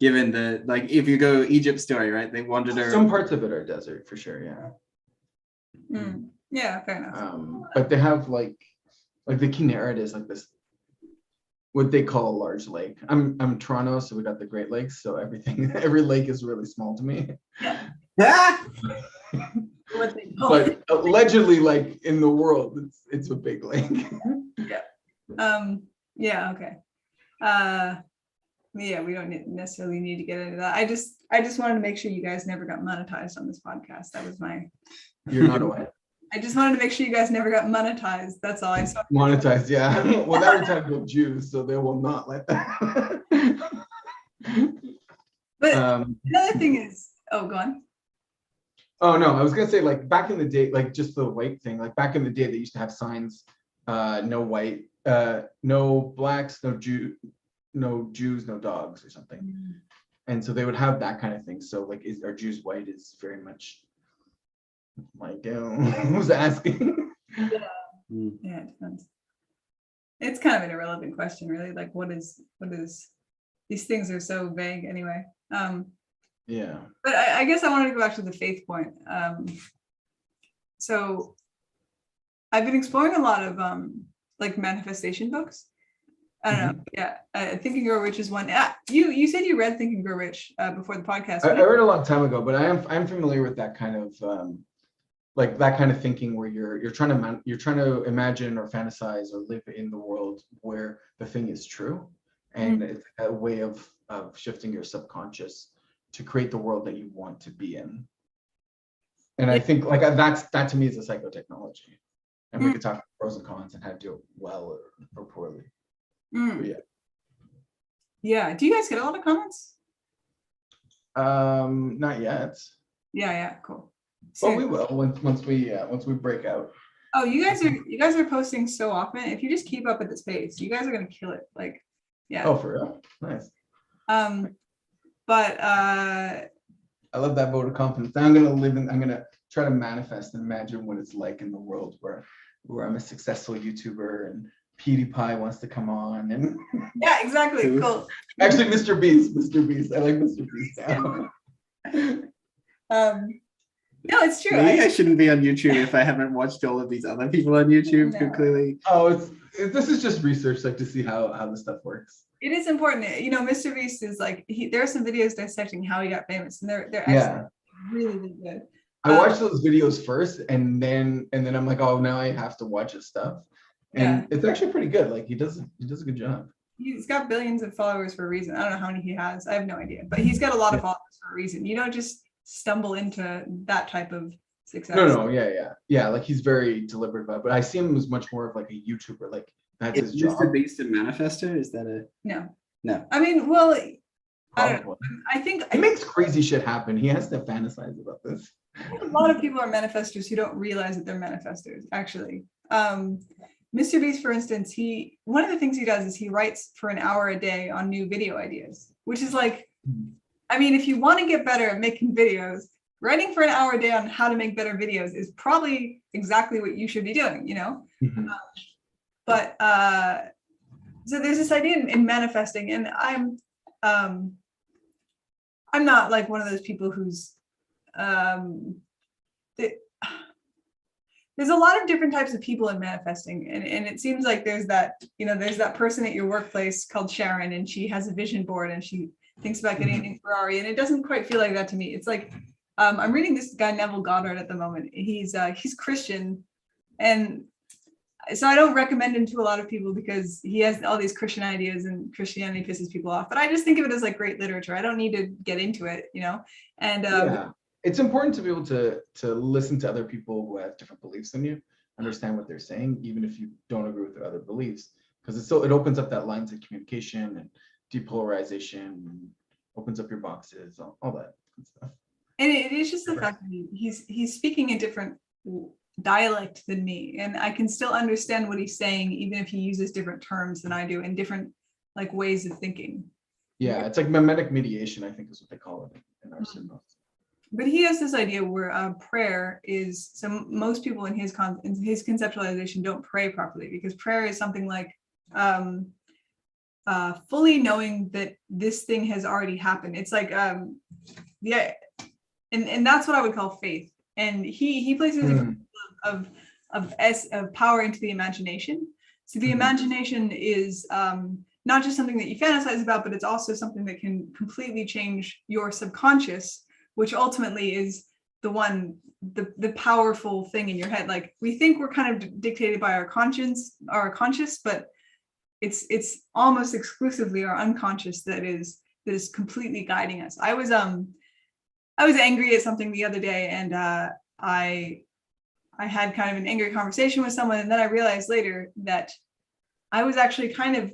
Given the, like, if you go Egypt story, right? They wandered around. Some parts of it are desert for sure, yeah. Yeah, fair enough. But they have like the Kinneret is like this, what they call a large lake. I'm Toronto, so we got the Great Lakes, so every lake is really small to me. Yeah. What they call But it. allegedly, like in the world, it's a big lake. Yeah. Yeah. Okay. Yeah, we don't necessarily need to get into that. I just wanted to make sure you guys never got monetized on this podcast. That was my. You're not aware. I just wanted to make sure you guys never got monetized. That's all I saw. Monetized, yeah. Well, now we're talking about Jews, so they will not let that. But another thing is, go on. Oh no, I was gonna say, like, back in the day, like just the white thing, like back in the day they used to have signs, no white, no blacks, no Jews, no dogs or something. And so they would have that kind of thing. So like, are Jews white is very much like, who's asking? Yeah, it depends. It's kind of an irrelevant question, really. Like, what is these things are so vague anyway. Yeah. But I guess I wanted to go back to the faith point. So I've been exploring a lot of like manifestation books. I don't know. Yeah. Think and Grow Rich is one. You said you read Think and Grow Rich before the podcast. I read a long time ago, but I'm familiar with that kind of like that kind of thinking where you're trying to imagine or fantasize or live in the world where the thing is true, and it's a way of shifting your subconscious to create the world that you want to be in. And I think like that to me is a psychotechnology, and we could talk pros and cons and how to do it well or poorly. Yeah. Do you guys get a lot of comments? Not yet. Yeah. Cool. But we will once we break out. Oh, you guys are posting so often. If you just keep up at this pace, you guys are gonna kill it. Like, yeah. Oh, for real? Nice. But I love that vote of confidence. I'm gonna try to manifest and imagine what it's like in the world where I'm a successful YouTuber and PewDiePie wants to come on and yeah, exactly. Cool. Actually, Mr. Beast. I like Mr. Beast now. No, it's true. Maybe I shouldn't be on YouTube if I haven't watched all of these other people on YouTube who clearly. Oh, this is just research, like to see how this stuff works. It is important. You know, Mr. Beast is like there are some videos dissecting how he got famous, and they're actually really good. I watched those videos first, and then I'm like, oh, now I have to watch his stuff, and it's actually pretty good. Like he does a good job. He's got billions of followers for a reason. I don't know how many he has. I have no idea, but he's got a lot of followers for a reason. You don't just stumble into that type of success. No, yeah. Like he's very deliberate about it, but I see him as much more of like a YouTuber. Like that's his job. Is Mr. Beast a manifester? Is that a no? I mean, well, Probably. I don't know. I think he makes crazy shit happen. He has to fantasize about this. A lot of people are manifestors who don't realize that they're manifestors, actually. Mr. Beast, for instance, one of the things he does is he writes for an hour a day on new video ideas, which is like, I mean, if you want to get better at making videos, writing for an hour a day on how to make better videos is probably exactly what you should be doing, you know? But so there's this idea in manifesting, and I'm not like one of those people who's there's a lot of different types of people in manifesting. And it seems like there's that person at your workplace called Sharon, and she has a vision board and she thinks about getting a new Ferrari. And it doesn't quite feel like that to me. It's like, I'm reading this guy, Neville Goddard, at the moment. He's Christian. And so I don't recommend him to a lot of people because he has all these Christian ideas and Christianity pisses people off. But I just think of it as like great literature. I don't need to get into it, And it's important to be able to listen to other people who have different beliefs than you, understand what they're saying, even if you don't agree with their other beliefs, because it opens up that lines of communication and depolarization, and opens up your boxes, all that good stuff. And it is just the fact that he's speaking a different dialect than me, and I can still understand what he's saying, even if he uses different terms than I do and different like ways of thinking. Yeah, it's like mimetic mediation, I think is what they call it in our signals. But he has this idea where prayer is, so most people in his conceptualization don't pray properly, because prayer is something like fully knowing that this thing has already happened. It's like, and that's what I would call faith. And he places of power into the imagination. So the imagination is not just something that you fantasize about, but it's also something that can completely change your subconscious, which ultimately is the powerful thing in your head. Like, we think we're kind of dictated by our conscience, but it's almost exclusively our unconscious that is completely guiding us. I was angry at something the other day, and I had kind of an angry conversation with someone, and then I realized later that I was actually kind of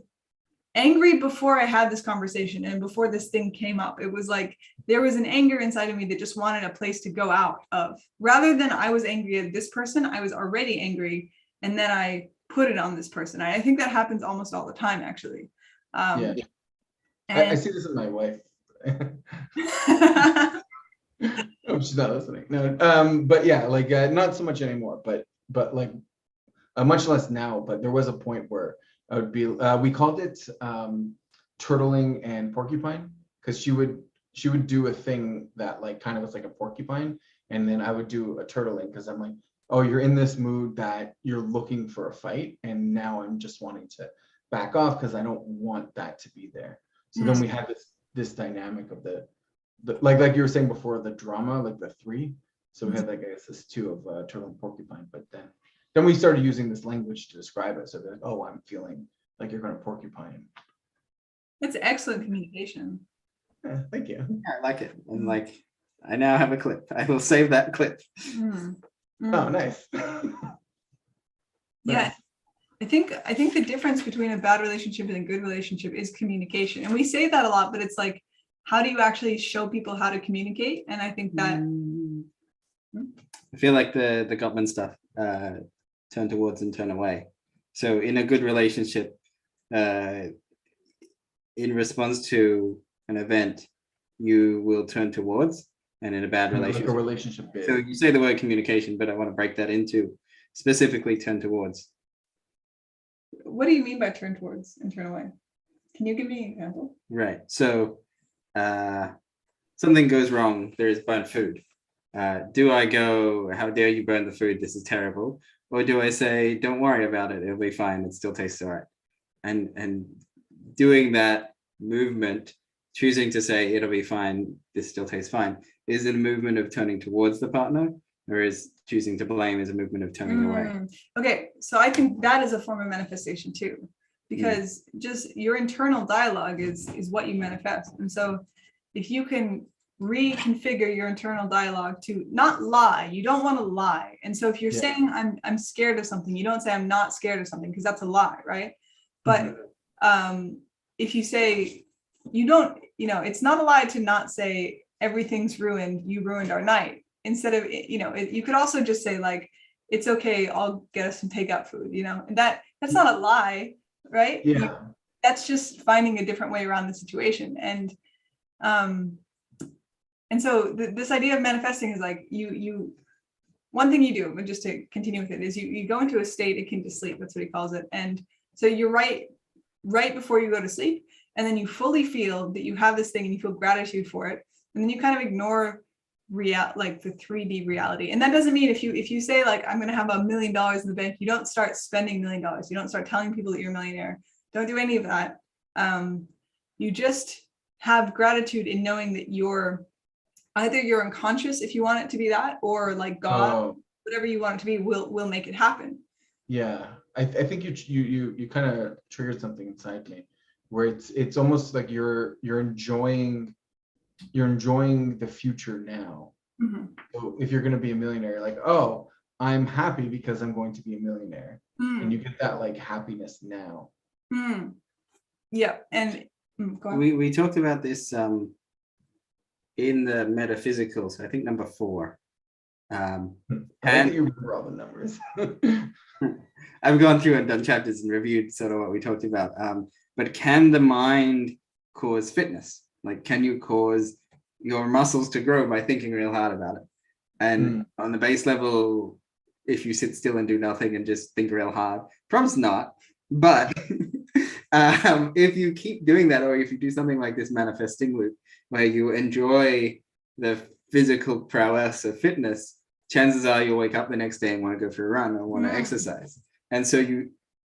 angry before I had this conversation and before this thing came up. It was like there was an anger inside of me that just wanted a place to go out of. Rather than I was angry at this person, I was already angry, and then I put it on this person. I think that happens almost all the time, actually. I see this in my wife. Oh, she's not listening. No, but yeah, like not so much anymore, but like much less now. But there was a point where I would be, we called it turtling and porcupine, because she would do a thing that like kind of was like a porcupine, and then I would do a turtling, because I'm like, oh, you're in this mood that you're looking for a fight, and now I'm just wanting to back off because I don't want that to be there. So then we had this dynamic of the like you were saying before, the drama, like the three. So we had like, I guess, this two of turtle and porcupine, but then we started using this language to describe it. So they're like, oh, I'm feeling like you're going to porcupine. That's excellent communication. Yeah, thank you. Yeah, I like it. And like, I now have a clip. I will save that clip. Oh, nice. Yeah. I think the difference between a bad relationship and a good relationship is communication. And we say that a lot, but it's like, how do you actually show people how to communicate? And I think that I feel like the Gottman stuff, turn towards and turn away. So in a good relationship, in response to an event, you will turn towards, and in a bad relationship, like a relationship bit. So you say the word communication, but I want to break that into specifically turn towards. What do you mean by turn towards and turn away? Can you give me an example? Right. So something goes wrong. There is burnt food. Do I go, how dare you burn the food? This is terrible. Or do I say, don't worry about it. It'll be fine. It still tastes all right. And doing that movement, choosing to say it'll be fine, this still tastes fine, is it a movement of turning towards the partner, or is choosing to blame is a movement of turning away? Okay, so I think that is a form of manifestation too, because just your internal dialogue is what you manifest. And so if you can reconfigure your internal dialogue to not lie, you don't want to lie. And so if you're saying I'm scared of something, you don't say I'm not scared of something, because that's a lie, right? But if you say you don't, it's not a lie to not say everything's ruined, you ruined our night. Instead of, you could also just say like, it's okay, I'll get us some takeout food, and that's not a lie, right? Yeah. That's just finding a different way around the situation. And so this idea of manifesting is like you one thing you do, but just to continue with it, is you go into a state akin to sleep. That's what he calls it. And so you're right before you go to sleep, and then you fully feel that you have this thing and you feel gratitude for it. And then you kind of ignore like the 3D reality. And that doesn't mean if you say like, I'm going to have $1 million in the bank, you don't start spending $1 million. You don't start telling people that you're a millionaire. Don't do any of that. You just have gratitude in knowing that either you're unconscious if you want it to be that, or like God, whatever you want it to be, will make it happen. Yeah, I think you kind of triggered something inside me, where it's almost like you're enjoying the future now. Mm-hmm. So if you're going to be a millionaire, like, oh, I'm happy because I'm going to be a millionaire, and you get that like happiness now. Yeah, and go on. We talked about this in the metaphysical, so I think number 4. I like that you remember all the numbers. I've gone through and done chapters and reviewed sort of what we talked about. But can the mind cause fitness? Like, can you cause your muscles to grow by thinking real hard about it? And on the base level, if you sit still and do nothing and just think real hard, probably not. But if you keep doing that, or if you do something like this manifesting loop, where you enjoy the physical prowess of fitness, chances are you'll wake up the next day and want to go for a run or want to exercise. And so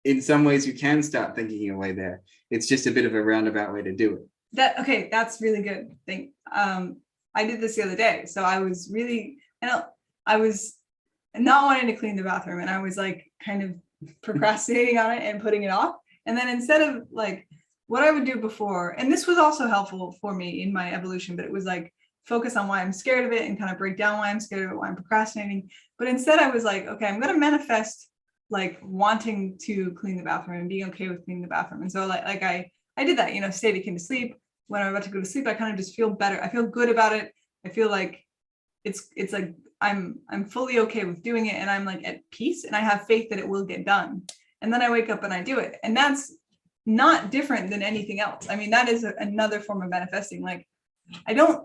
in some ways, you can start thinking your way there. It's just a bit of a roundabout way to do it. That's really good. I did this the other day. So I was I was not wanting to clean the bathroom, and I was like kind of procrastinating on it and putting it off. And then instead of like what I would do before, and this was also helpful for me in my evolution, but it was like focus on why I'm scared of it and kind of break down why I'm scared of it, why I'm procrastinating. But instead I was like, okay, I'm going to manifest like wanting to clean the bathroom and being okay with cleaning the bathroom. And so like I did that, state akin to sleep. When I'm about to go to sleep, I kind of just feel better. I feel good about it. I feel like it's like I'm fully okay with doing it, and I'm like at peace, and I have faith that it will get done. And then I wake up and I do it. And that's not different than anything else. I mean, that is another form of manifesting. Like, I don't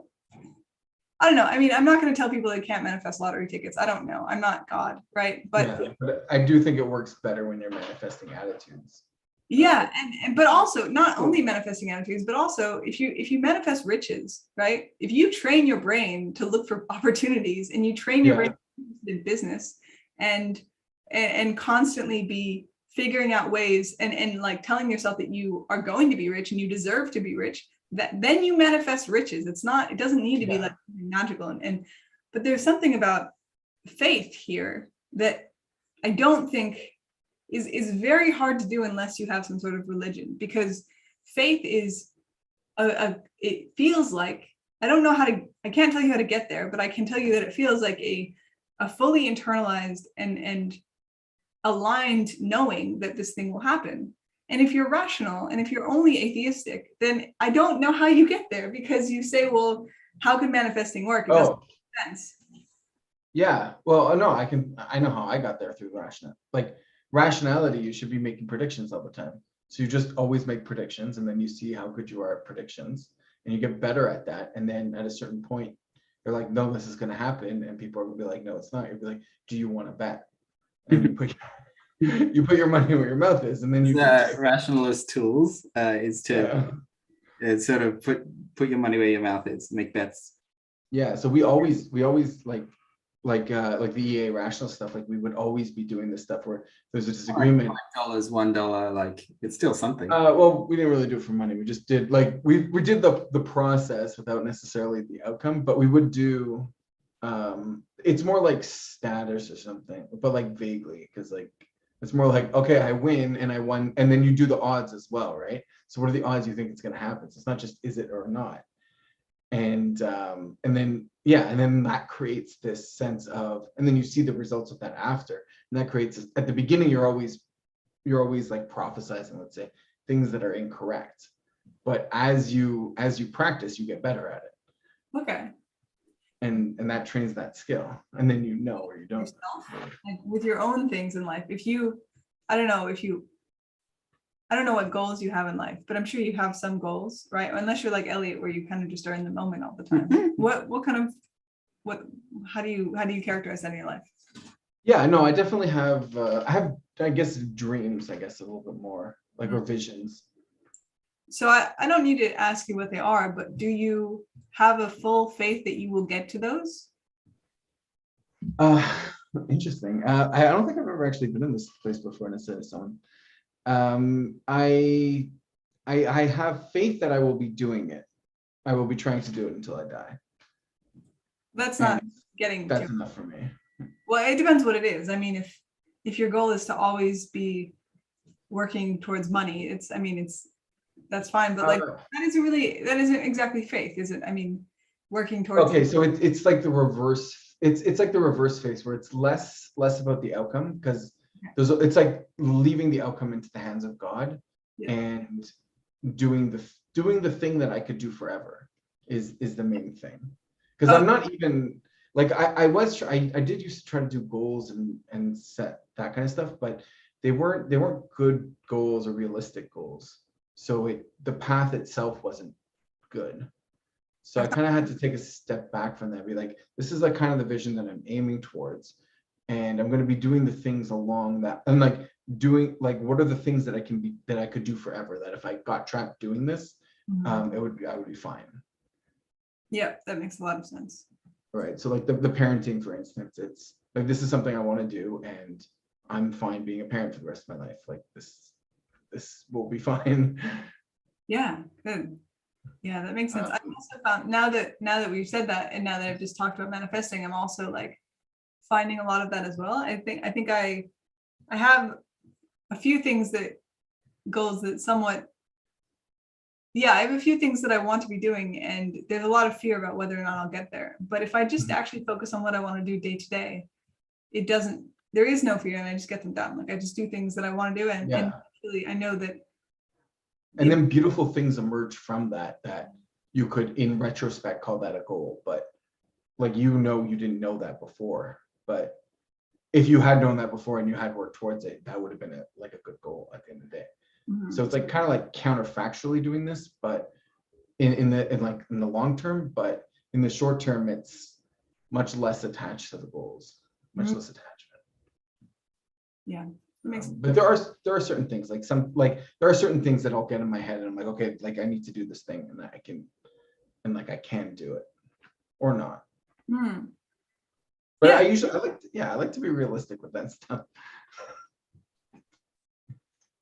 know. I mean, I'm not going to tell people they can't manifest lottery tickets. I don't know. I'm not God, right? But I do think it works better when you're manifesting attitudes. Yeah, and but also not only manifesting attitudes, but also if you manifest riches, right? If you train your brain to look for opportunities, and you train your brain in business, and constantly be figuring out ways and like telling yourself that you are going to be rich and you deserve to be rich, that then you manifest riches. It doesn't need to be like magical. But there's something about faith here that I don't think is very hard to do unless you have some sort of religion, because faith is it feels like, I can't tell you how to get there, but I can tell you that it feels like a fully internalized and aligned knowing that this thing will happen. And if you're rational and if you're only atheistic, then I don't know how you get there, because you say, well, how can manifesting work? It doesn't make sense. Yeah, well, no, I know how I got there through rationality. You should be making predictions all the time. So you just always make predictions, and then you see how good you are at predictions, and you get better at that. And then at a certain point, you're like, no, this is going to happen. And people are going to be like, no, it's not. You'll be like, do you want to bet? And you put your money where your mouth is, and then you rationalist tools is to sort of put your money where your mouth is, make bets. Yeah, so we always like the EA rational stuff, like we would always be doing this stuff where there's a disagreement. $5, $1, like it's still something. Well, we didn't really do it for money. We just did we did the process without necessarily the outcome, but we would do it's more like status or something, but like vaguely, because like it's more like, okay, I win and I won, and then you do the odds as well, right? So what are the odds you think it's going to happen? So it's not just is it or not. And then that creates this sense of, and then you see the results of that after, and that creates, at the beginning you're always like prophesizing, let's say, things that are incorrect, but as you practice, you get better at it. Okay. And that trains that skill, and then you know where you don't. Like with your own things in life, I don't know what goals you have in life, but I'm sure you have some goals, right? Unless you're like Elliot, where you kind of just are in the moment all the time. How do you characterize that in your life? Yeah, no, I definitely have, I guess, dreams, I guess, a little bit more, like, or visions. So I don't need to ask you what they are, but do you have a full faith that you will get to those? Interesting. I don't think I've ever actually been in this place before instead of someone. I have faith that I will be doing it. I will be trying to do it until I die. That's not getting That's too. enough for me. Well, it depends what it is. I mean, if your goal is to always be working towards money, that's fine. But like that isn't exactly faith, is it? I mean, working towards. Okay, so it's like the reverse. It's like the reverse phase where it's less about the outcome, because it's like leaving the outcome into the hands of God, and doing the thing that I could do forever is the main thing. Because I'm not even like I did used to try to do goals and set that kind of stuff, but they weren't good goals or realistic goals. So the path itself wasn't good. So I kind of had to take a step back from that, be like, this is like kind of the vision that I'm aiming towards, and I'm going to be doing the things along that, and like doing like, what are the things that I could do forever, that if I got trapped doing this, I would be fine. Yeah, that makes a lot of sense. Right. So like the parenting, for instance, it's like, this is something I want to do, and I'm fine being a parent for the rest of my life. Like this will be fine. Yeah, good. Yeah, that makes sense. I've also found now that we've said that, and now that I've just talked about manifesting, I'm also like finding a lot of that as well. I think I have a few goals that somewhat, I have a few things that I want to be doing, and there's a lot of fear about whether or not I'll get there. But if I just actually focus on what I want to do day to day, there is no fear, and I just get them done. Like I just do things that I want to do, and really I know that. And then beautiful things emerge from that you could, in retrospect, call that a goal. But like, you didn't know that before. But if you had known that before and you had worked towards it, that would have been a good goal at the end of the day. So it's like kind of like counterfactually doing this, but in the long term, but in the short term, it's much less attached to the goals, much less attachment. Yeah. But there are certain things, there are certain things that I'll get in my head, and I'm like, okay, like I need to do this thing, and I can do it or not. But I like to be realistic with that stuff.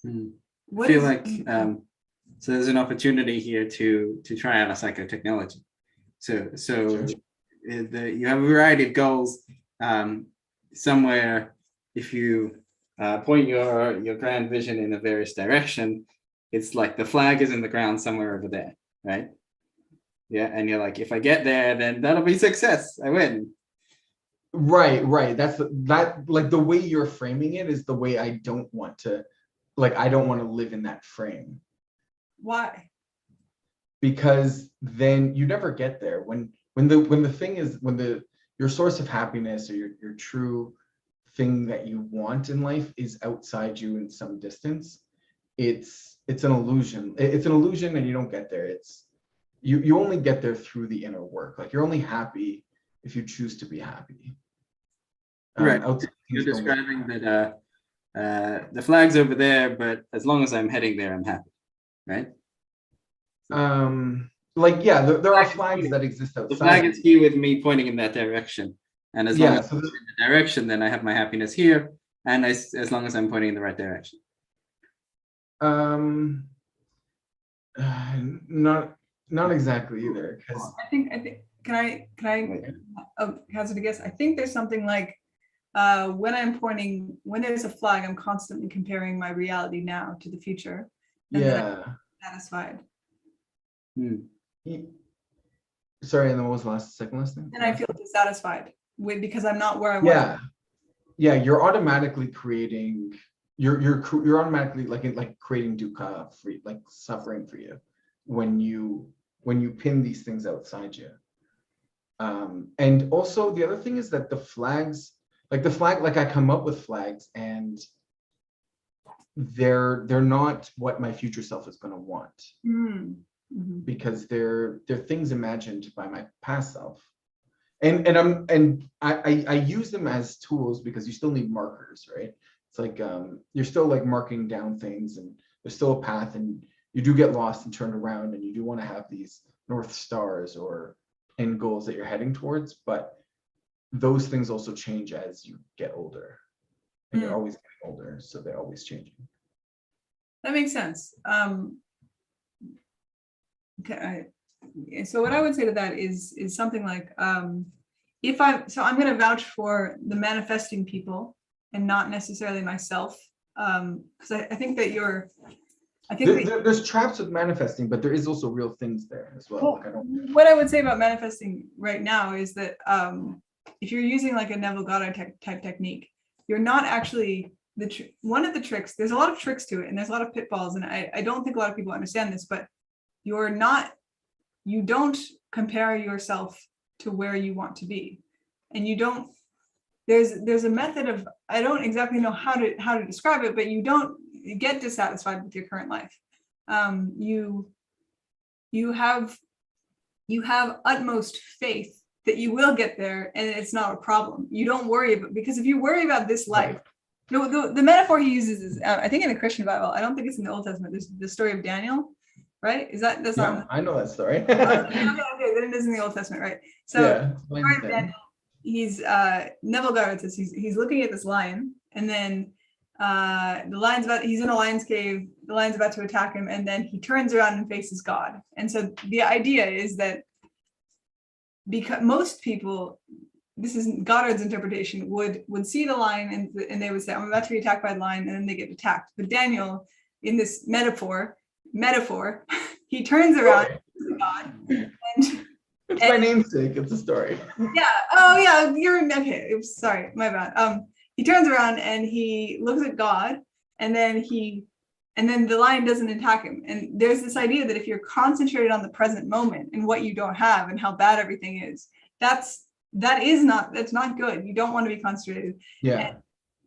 I feel like so there's an opportunity here to try out a psychotechnology. So sure. You have a variety of goals. Somewhere, if you point your grand vision in a various direction, it's like the flag is in the ground somewhere over there, right? Yeah, and you're like, if I get there, then that'll be success. I win. Right. That like the way you're framing it is the way I don't want to live in that frame. Why? Because then you never get there. When the thing is, your source of happiness or your true thing that you want in life is outside you in some distance, it's an illusion. It's an illusion, and you don't get there. It's you only get there through the inner work. Like, you're only happy if you choose to be happy. Right. You're describing that the flag's over there, but as long as I'm heading there, I'm happy, right? There are flags that exist outside. The flag is here with me pointing in that direction, and as long as I'm in the direction, then I have my happiness here, and as long as I'm pointing in the right direction. Not exactly either, because I think can I hazard a guess? I think there's something like when there's a flag, I'm constantly comparing my reality now to the future. And then I'm satisfied. Sorry, and then what was the second last thing? And I feel dissatisfied because I'm not where I was. Yeah, you're automatically creating. You're automatically like creating dukkha, like suffering for you, when you pin these things outside you. And also the other thing is that the flags, I come up with flags, and they're not what my future self is going to want, because they're things imagined by my past self, and I use them as tools, because you still need markers, right? It's like you're still like marking down things, and there's still a path, and you do get lost and turned around, and you do want to have these North Stars or end goals that you're heading towards, but those things also change as you get older, and you're Mm. always getting older, so they're always changing. That makes sense. Okay. So what I would say to that is something like, I'm going to vouch for the manifesting people and not necessarily myself, because I think that there's traps with manifesting, but there is also real things there as well. Well, what I would say about manifesting right now is that if you're using like a Neville Goddard type technique, you're not actually one of the tricks. There's a lot of tricks to it, and there's a lot of pitfalls, and I don't think a lot of people understand this, but you don't compare yourself to where you want to be, and you don't. There's a method of, I don't exactly know how to describe it, but you don't get dissatisfied with your current life. You have utmost faith that you will get there, and it's not a problem. You don't worry about, because if you worry about this life, the metaphor he uses is, I think in the Christian Bible, I don't think it's in the Old Testament. There's the story of Daniel, right? That's yeah, not. I know that story. Okay, then it is in the Old Testament, right? So, yeah, story of Daniel, he's Neville Goddard says he's looking at this lion, and then the lion's he's in a lion's cave, the lion's about to attack him, and then he turns around and faces God. And so the idea is that because most people, this is Goddard's interpretation, would see the lion and they would say, I'm about to be attacked by the lion, and then they get attacked. But Daniel, in this metaphor, he turns around to God. It's my namesake, it's a story. Yeah. Oh yeah, you're okay. Oops, sorry, my bad. He turns around and he looks at God, and then the lion doesn't attack him. And there's this idea that if you're concentrated on the present moment and what you don't have and how bad everything is, that's not good. You don't want to be concentrated. Yeah. And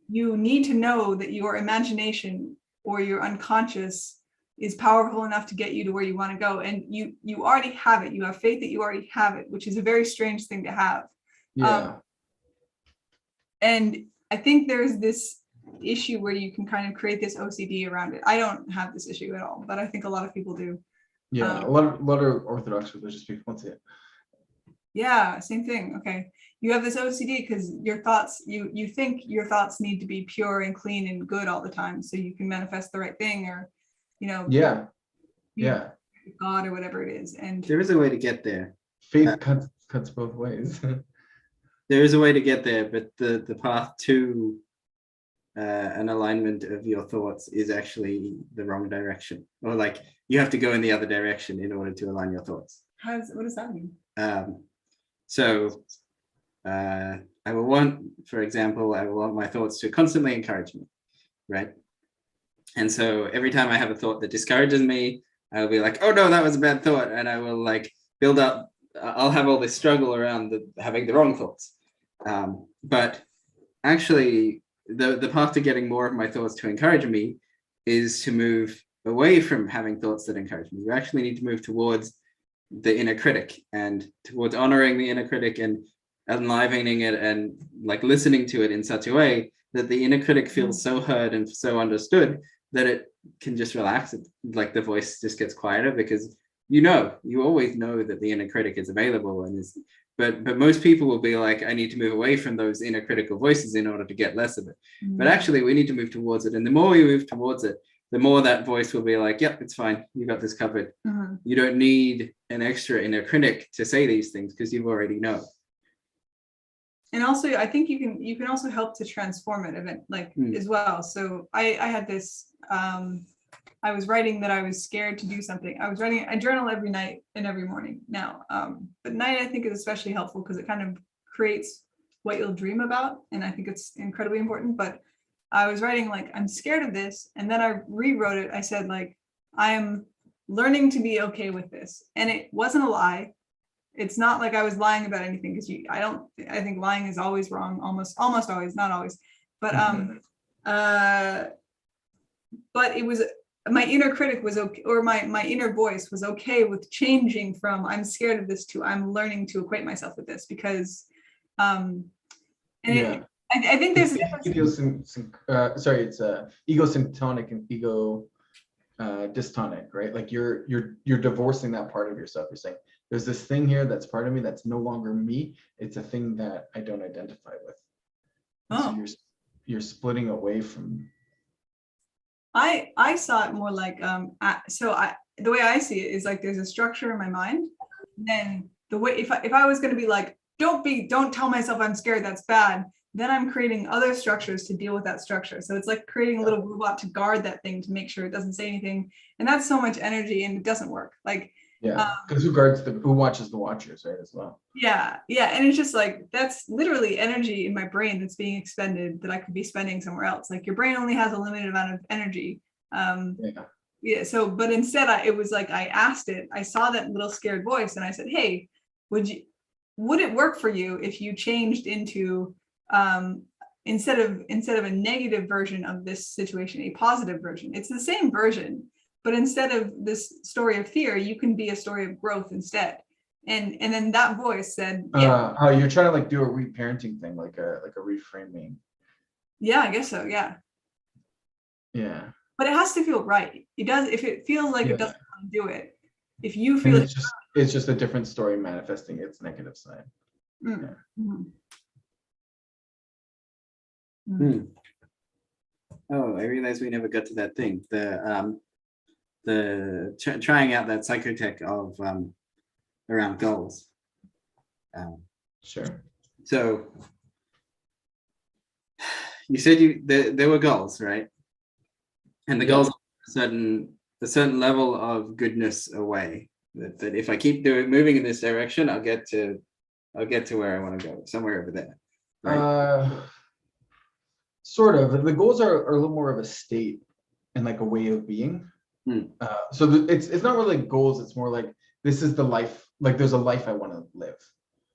you need to know that your imagination or your unconscious is powerful enough to get you to where you want to go. And you already have it. You have faith that you already have it, which is a very strange thing to have. Yeah. And I think there's this issue where you can kind of create this OCD around it. I don't have this issue at all, but I think a lot of people do. Yeah, a lot of Orthodox religious people see it. Yeah, same thing. Okay. You have this OCD because your thoughts, you think your thoughts need to be pure and clean and good all the time so you can manifest the right thing, or, Yeah. God or whatever it is. And there is a way to get there. Faith cuts both ways. There is a way to get there, but the path to an alignment of your thoughts is actually the wrong direction, or like you have to go in the other direction in order to align your thoughts. what does that mean? I will want, for example, I will want my thoughts to constantly encourage me, right? And so every time I have a thought that discourages me, I'll be like, oh no, that was a bad thought. And I will like build up, I'll have all this struggle around having the wrong thoughts. But actually the path to getting more of my thoughts to encourage me is to move away from having thoughts that encourage me. You actually need to move towards the inner critic and towards honoring the inner critic and enlivening it and like listening to it in such a way that the inner critic feels so heard and so understood that it can just relax. Like the voice just gets quieter, because you always know that the inner critic is available and is, but most people will be like, I need to move away from those inner critical voices in order to get less of it. But actually we need to move towards it. And the more we move towards it, the more that voice will be like, yep, it's fine. You got this covered. You don't need an extra inner critic to say these things because you already know. And also, I think you can also help to transform it as well. So I had this, I was writing that I was scared to do something. I journal every night and every morning now. But night I think is especially helpful because it kind of creates what you'll dream about. And I think it's incredibly important. But I was writing like, I'm scared of this. And then I rewrote it. I said like, I'm learning to be okay with this. And it wasn't a lie. It's not like I was lying about anything, because I think lying is always wrong, almost always, not always. But but it was, my inner critic was okay, or my inner voice was okay with changing from I'm scared of this to I'm learning to equate myself with this, because I think there's a difference. It's egosyntonic and ego dystonic, right? Like you're divorcing that part of yourself. You're saying there's this thing here that's part of me that's no longer me. It's a thing that I don't identify with. And Oh. so you're splitting away from. I saw it more like the way I see it is like there's a structure in my mind. And then the way if I was going to be like, don't tell myself I'm scared, that's bad, then I'm creating other structures to deal with that structure. So it's like creating a little robot to guard that thing to make sure it doesn't say anything. And that's so much energy and it doesn't work. Like Yeah, because who watches the watchers, right, as well. Yeah, and it's just like that's literally energy in my brain that's being expended that I could be spending somewhere else. Like your brain only has a limited amount of energy. So but instead it was like I asked it, I saw that little scared voice and I said, hey, would it work for you if you changed into instead of a negative version of this situation, a positive version? It's the same version, but instead of this story of fear, you can be a story of growth instead. And then that voice said, yeah. Oh, you're trying to like do a reparenting thing, like a reframing. Yeah, I guess so. Yeah. Yeah. But it has to feel right. It does. If it feels like it doesn't want to do it, if you feel it's just a different story manifesting its negative side. Mm. Yeah. Oh, I realized we never got to that thing. The trying out that psychotech of around goals. Sure. So you said there were goals, right? And the goals are a certain level of goodness away. That if I keep moving in this direction, I'll get to where I want to go, somewhere over there. Right? Sort of. The goals are a little more of a state and like a way of being. So it's not really goals. It's more like this is the life. Like there's a life I want to live.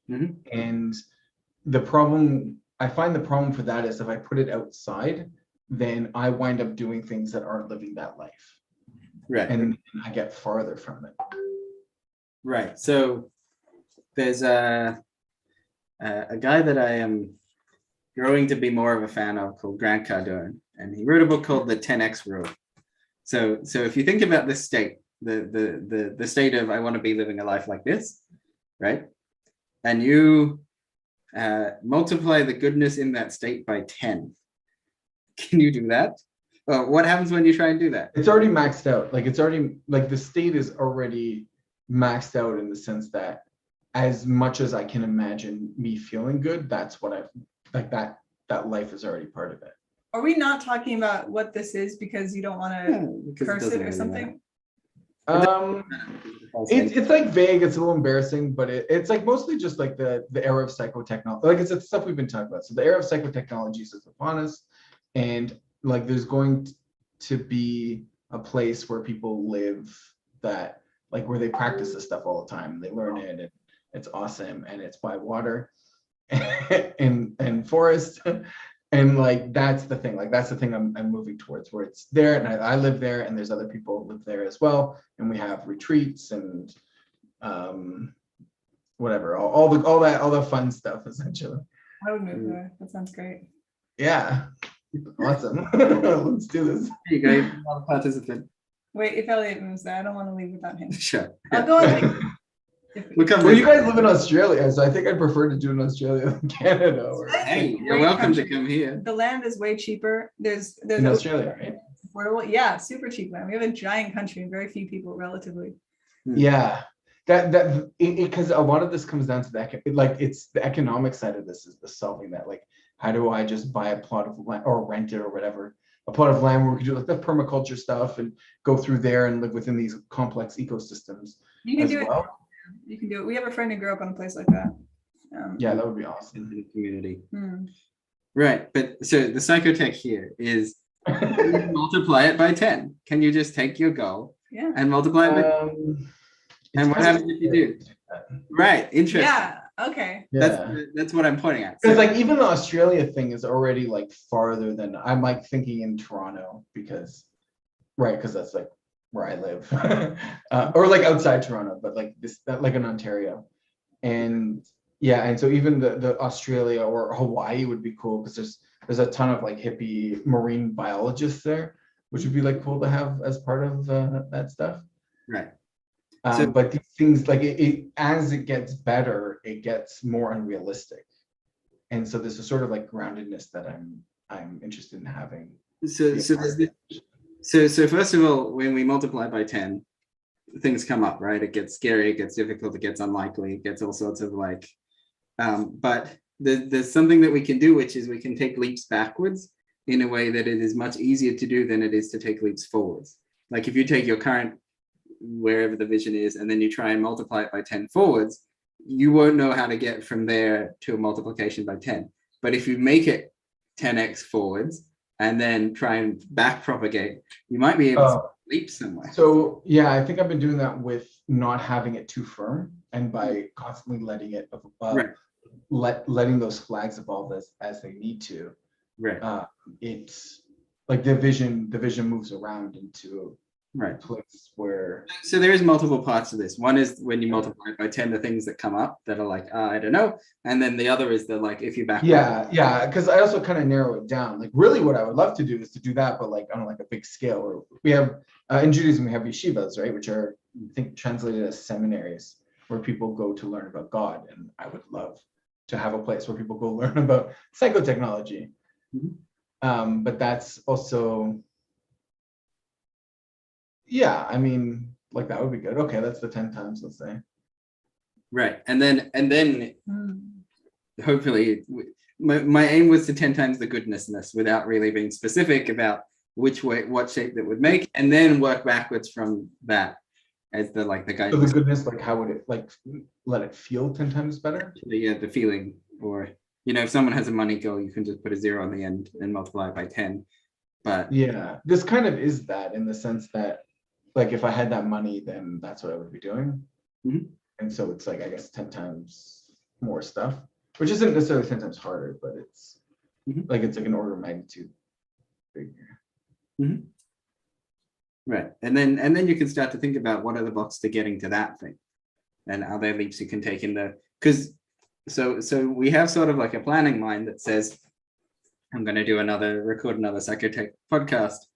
Mm-hmm. And I find the problem for that is if I put it outside, then I wind up doing things that aren't living that life. Right. And I get farther from it. Right. So there's a guy that I am growing to be more of a fan of called Grant Cardone, and he wrote a book called The 10X Rule. So if you think about this state, the state of I want to be living a life like this, right? And you multiply the goodness in that state by 10. Can you do that? Well, what happens when you try and do that? It's already maxed out. Like it's already like the state is already maxed out in the sense that as much as I can imagine me feeling good, that's what I've like that life is already part of it. Are we not talking about what this is because you don't want to curse it or something? It's like vague. It's a little embarrassing, but it's like mostly just like the era of psychotechnology. Like it's stuff we've been talking about. So the era of psychotechnologies is upon us, and like there's going to be a place where people live that like where they practice this stuff all the time. They learn it, and it's awesome, and it's by water and forest. And like that's the thing. Like that's the thing I'm moving towards, where it's there, and I live there, and there's other people who live there as well, and we have retreats and whatever, all the fun stuff essentially. I would move there. That sounds great. Yeah, awesome. Let's do this. There you go. You're a participant. Wait, if Elliot moves there, I don't want to leave without him. Sure. I'll go on. Well, you guys live in Australia, so I think I'd prefer to do in Australia than Canada. Hey, you're welcome to come here. The land is way cheaper. There's in Australia, right? Affordable. Yeah, super cheap land. We have a giant country and very few people relatively. Yeah, that because a lot of this comes down to it's the economic side of this is the solving that. Like, how do I just buy a plot of land or rent it or whatever? A plot of land where we can do like the permaculture stuff and go through there and live within these complex ecosystems. You can do it. You can do it. We have a friend who grew up on a place like that. Yeah, that would be awesome. In the community. Right, but so the psychotech here is multiply it by 10. Can you just take your goal and multiply it by 10? And what happens if you do? Right, interesting. Yeah, okay. That's what I'm pointing at. Because like even the Australia thing is already like farther than I'm like thinking in Toronto because that's like where I live, or like outside Toronto, but like like in Ontario, and so even the Australia or Hawaii would be cool because there's a ton of like hippie marine biologists there, which would be like cool to have as part of that stuff. Right. But these things, like as it gets better, it gets more unrealistic. And so there's a sort of like groundedness that I'm interested in having. So first of all, when we multiply by 10, things come up, right? It gets scary, it gets difficult, it gets unlikely, it gets all sorts of like, but there's something that we can do, which is we can take leaps backwards in a way that it is much easier to do than it is to take leaps forwards. Like if you take your current, wherever the vision is, and then you try and multiply it by 10 forwards, you won't know how to get from there to a multiplication by 10. But if you make it 10x forwards and then try and back propagate, you might be able to leap somewhere. So yeah, I think I've been doing that with not having it too firm, and by constantly letting it letting those flags evolve as they need to. Right. It's like the vision moves around into a place where. So there is multiple parts to this. One is when you multiply it by 10, the things that come up that are like, I don't know. And then the other is the like, if you back. Yeah. Because I also kind of narrow it down. Like really what I would love to do is to do that, but like on like a big scale. Or we have, in Judaism, we have yeshivas, right? Which are, I think, translated as seminaries where people go to learn about God. And I would love to have a place where people go learn about psychotechnology. Mm-hmm. But that's also, yeah, I mean, like that would be good. Okay, that's the 10 times, let's say. Right, and then hopefully, my aim was to 10 times the goodnessness without really being specific about which way, what shape that would make, and then work backwards from that as the guide. So the goodness, like how would it like let it feel 10 times better? The feeling, or if someone has a money goal, you can just put a 0 on the end and multiply it by 10. But yeah, this kind of is that in the sense that, like, if I had that money, then that's what I would be doing. Mm-hmm. And so it's like, I guess 10 times more stuff, which isn't necessarily 10 times harder, but it's like, it's like an order of magnitude figure. Mm-hmm. Right. And then you can start to think about what are the blocks to getting to that thing, and are there leaps you can take in the, because so we have sort of like a planning mind that says, I'm going to record another Psychotech podcast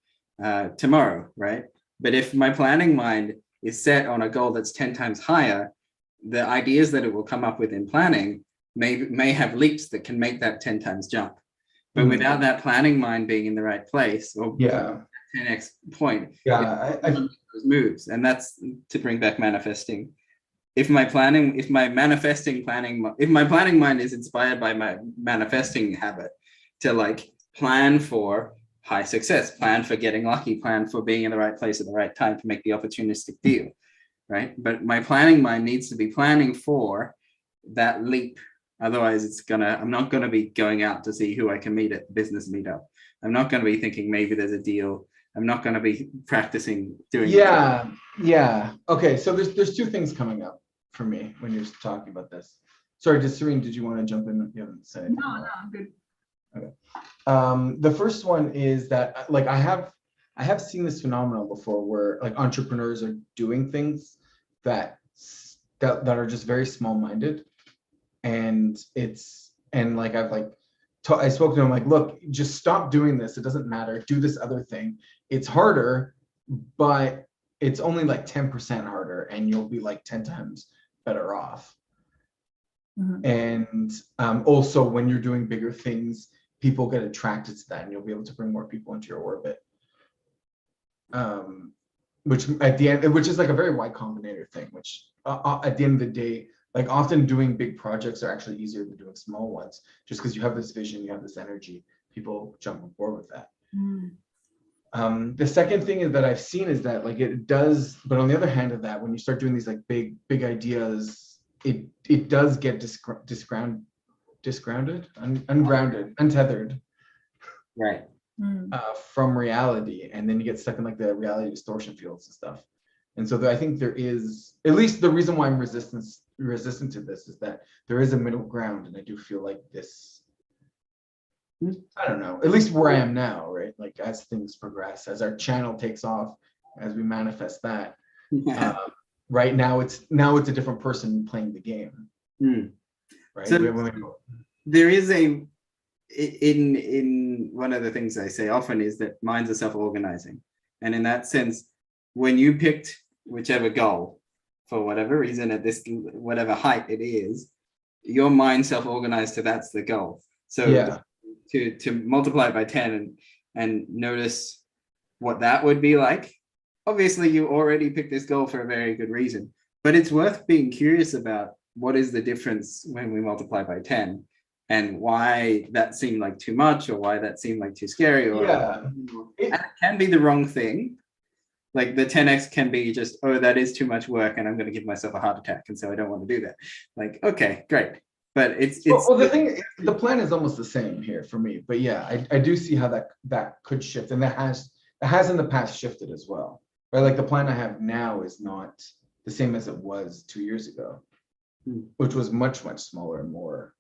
tomorrow, right? But if my planning mind is set on a goal that's 10 times higher, the ideas that it will come up with in planning may have leaps that can make that 10 times jump. But without that planning mind being in the right place, or 10x point, I those moves. And that's to bring back manifesting. If my planning mind is inspired by my manifesting habit to like plan for high success, plan for getting lucky, plan for being in the right place at the right time to make the opportunistic deal, right? But my planning mind needs to be planning for that leap. Otherwise, I'm not going to be going out to see who I can meet at business meetup. I'm not going to be thinking maybe there's a deal. I'm not going to be practicing doing. Yeah. Okay, so there's two things coming up for me when you're talking about this. Sorry, Serene, did you want to jump in? You haven't said anything. No, I'm good. Okay. The first one is that like I have seen this phenomenon before where like entrepreneurs are doing things that are just very small-minded, and like I've like I spoke to him like, look, just stop doing this. It doesn't matter. Do this other thing. It's harder, but it's only like 10% harder, and you'll be like 10 times better off. Mm-hmm. And also when you're doing bigger things, people get attracted to that, and you'll be able to bring more people into your orbit. Which is like a very Y Combinator thing, which at the end of the day, like often doing big projects are actually easier than doing small ones, just because you have this vision, you have this energy, people jump on board with that. The second thing is that I've seen is that like it does, but on the other hand of that, when you start doing these like big ideas, it does get ungrounded, untethered, right, from reality, and then you get stuck in like the reality distortion fields and stuff. And so I think there is, at least the reason why I'm resistant to this is that there is a middle ground, and I do feel like this, I don't know, at least where I am now, right? Like as things progress, as our channel takes off, as we manifest that, right now it's a different person playing the game. Right. So there is in one of the things I say often is that minds are self-organizing, and in that sense, when you picked whichever goal, for whatever reason at this whatever height it is, your mind self-organized to that's the goal. So Yeah. to multiply it by 10 and notice what that would be like. Obviously, you already picked this goal for a very good reason, but it's worth being curious about what is the difference when we multiply by 10 and why that seemed like too much or why that seemed like too scary. Or and it can be the wrong thing. Like the 10x can be just, oh, that is too much work and I'm going to give myself a heart attack. And so I don't want to do that. Like, okay, great. But it's well, the plan is almost the same here for me. But yeah, I do see how that could shift. And that has in the past shifted as well. Right? Like the plan I have now is not the same as it was 2 years ago, which was much, much smaller and more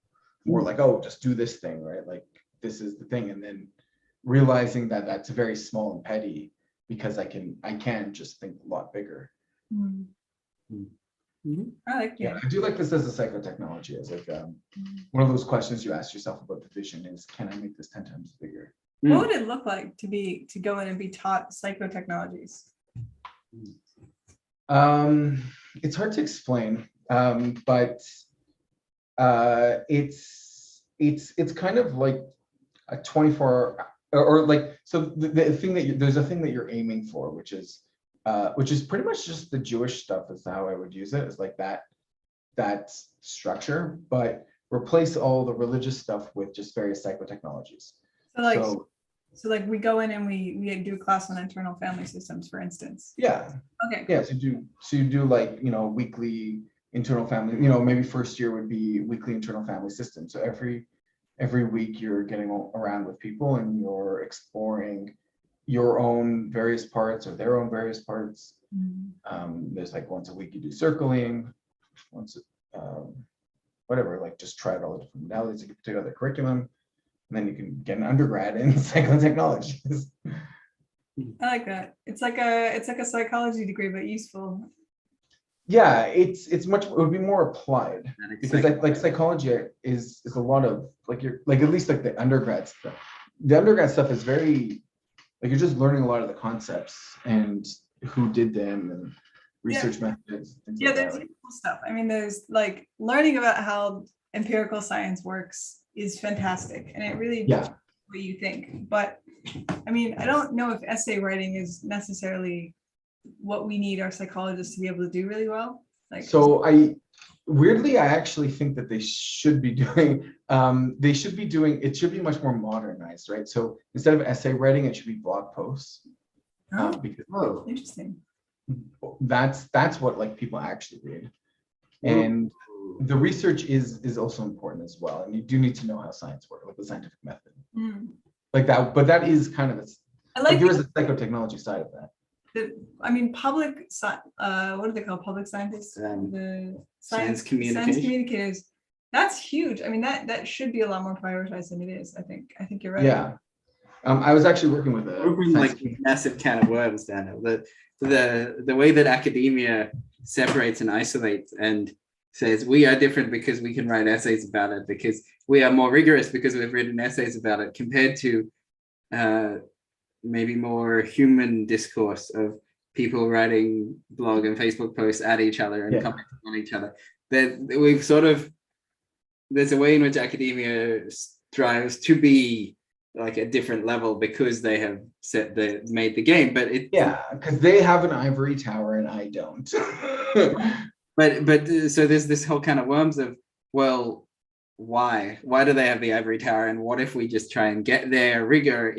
like, oh, just do this thing, right? Like this is the thing. And then realizing that that's very small and petty because I can just think a lot bigger. I like yeah, I do like this as a psychotechnology. As like one of those questions you ask yourself about the vision is, can I make this 10 times bigger? What would it look like to go in and be taught psychotechnologies? It's hard to explain, but it's kind of like a 24 or like, so the thing that there's a thing that you're aiming for, which is pretty much just the Jewish stuff is how I would use it. It's like that structure, but replace all the religious stuff with just various psychotechnologies. So like we go in and we do a class on internal family systems, for instance. Yeah. Okay. Yeah. So you do like, weekly internal family, maybe first year would be weekly internal family system. So every week you're getting around with people and you're exploring your own various parts or their own various parts. There's like once a week you do circling, whatever, like just try out all the different modalities, you can put together a curriculum, and then you can get an undergrad in psychotechnologies. I like that. It's like a psychology degree, but useful. Yeah, it would be more applied because like psychology is a lot of like at least like the undergrad stuff. The undergrad stuff is very like you're just learning a lot of the concepts and who did them and research methods. Yeah, there's cool stuff. I mean, there's like learning about how empirical science works is fantastic, and it really what you think. But I mean, I don't know if essay writing is necessarily what we need our psychologists to be able to do really well. Like, so I actually think that they should be doing it should be much more modernized, right? So instead of essay writing, it should be blog posts. Because interesting. That's what like people actually read. And the research is also important as well. And you do need to know how science works, like the scientific method. Like that, but that is kind of there is a psychotechnology side of that. I mean, what do they call public scientists? The science communicators. That's huge. I mean, that should be a lot more prioritized than it is. I think you're right. Yeah. I was actually working with like massive can of worms, Daniel. The way that academia separates and isolates and says we are different because we can write essays about it, because we are more rigorous because we've written essays about it, compared to maybe more human discourse of people writing blog and Facebook posts at each other and commenting on each other. That we've there's a way in which academia strives to be like a different level because they have made the game, but because they have an ivory tower and I don't. but so there's this whole kind of worms of, well, why do they have the ivory tower, and what if we just try and get their rigor?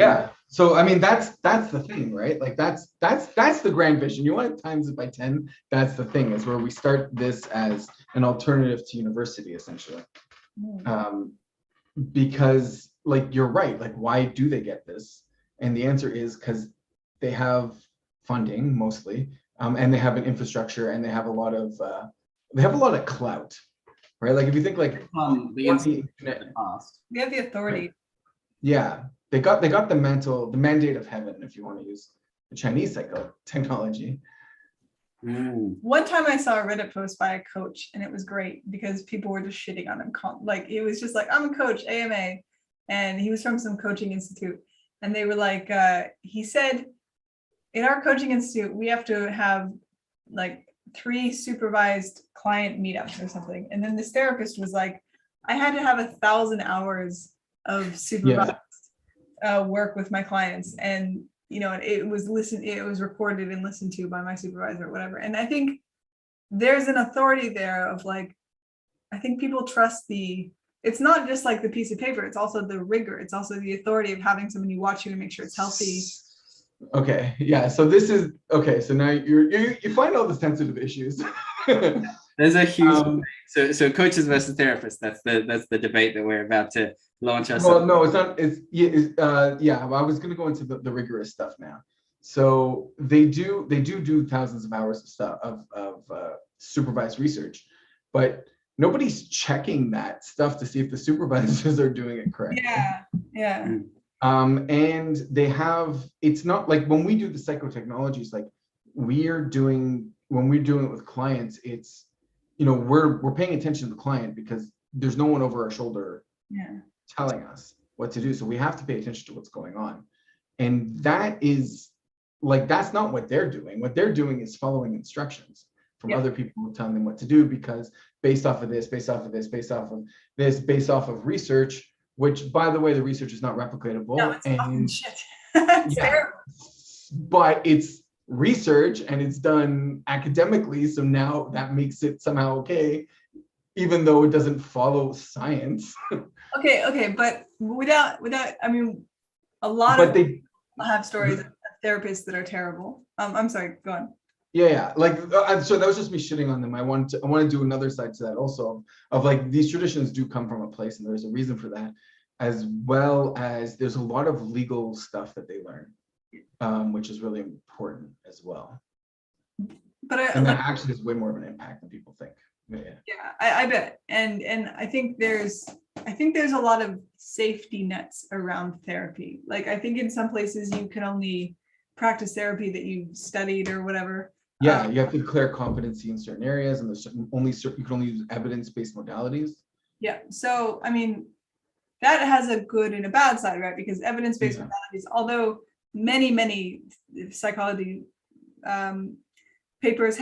So I mean that's the thing, right? Like that's the grand vision. You want to times it by 10. That's the thing, is where we start this as an alternative to university, essentially. Because like you're right, like why do they get this? And the answer is because they have funding mostly, and they have an infrastructure, and they have a lot of clout, right? Like if you think like the internet, they have the authority. Yeah, they got the mandate of heaven, if you want to use the Chinese psychotechnology. One time I saw a Reddit post by a coach, and it was great because people were just shitting on him. Like it was just like, I'm a coach, AMA, and he was from some coaching institute, and they were like, he said, in our coaching institute, we have to have like 3 supervised client meetups or something. And then this therapist was like, I had to have 1,000 hours of supervised work with my clients. And, you know, it was recorded and listened to by my supervisor or whatever. And I think there's an authority there of like, I think people trust it's not just like the piece of paper, it's also the rigor. It's also the authority of having somebody watch you and make sure it's healthy. Okay, yeah, so this is, okay, so now you find all the sensitive issues. There's a huge so coaches versus therapists. That's the debate that we're about to launch ourselves. Well, no, it's not. I was going to go into the rigorous stuff now. So they do thousands of hours of stuff of supervised research, but nobody's checking that stuff to see if the supervisors are doing it correctly. Yeah. And it's not like when we do the psychotechnologies, like when we're doing it with clients, it's, you know, we're paying attention to the client because there's no one over our shoulder telling us what to do. So we have to pay attention to what's going on. And that is like, that's not what they're doing. What they're doing is following instructions from other people telling them what to do, because based off of this, based off of this, based off of this, based off of research, which, by the way, the research is not replicatable. No, it's fucking shit. It's terrible. But it's research and it's done academically, so now that makes it somehow okay, even though it doesn't follow science. Okay, but without, I mean, a lot of people have stories of therapists that are terrible. I'm sorry, go on. Yeah, like so that was just me shitting on them. I want to do another side to that also, of like, these traditions do come from a place and there's a reason for that, as well as there's a lot of legal stuff that they learn, which is really important as well. But that actually has way more of an impact than people think. I bet. And I think there's a lot of safety nets around therapy. Like, I think in some places you can only practice therapy that you've studied or whatever. Yeah, you have to declare competency in certain areas, and there's you can only use evidence-based modalities. Yeah. So, I mean, that has a good and a bad side, right? Because evidence-based modalities, although many psychology papers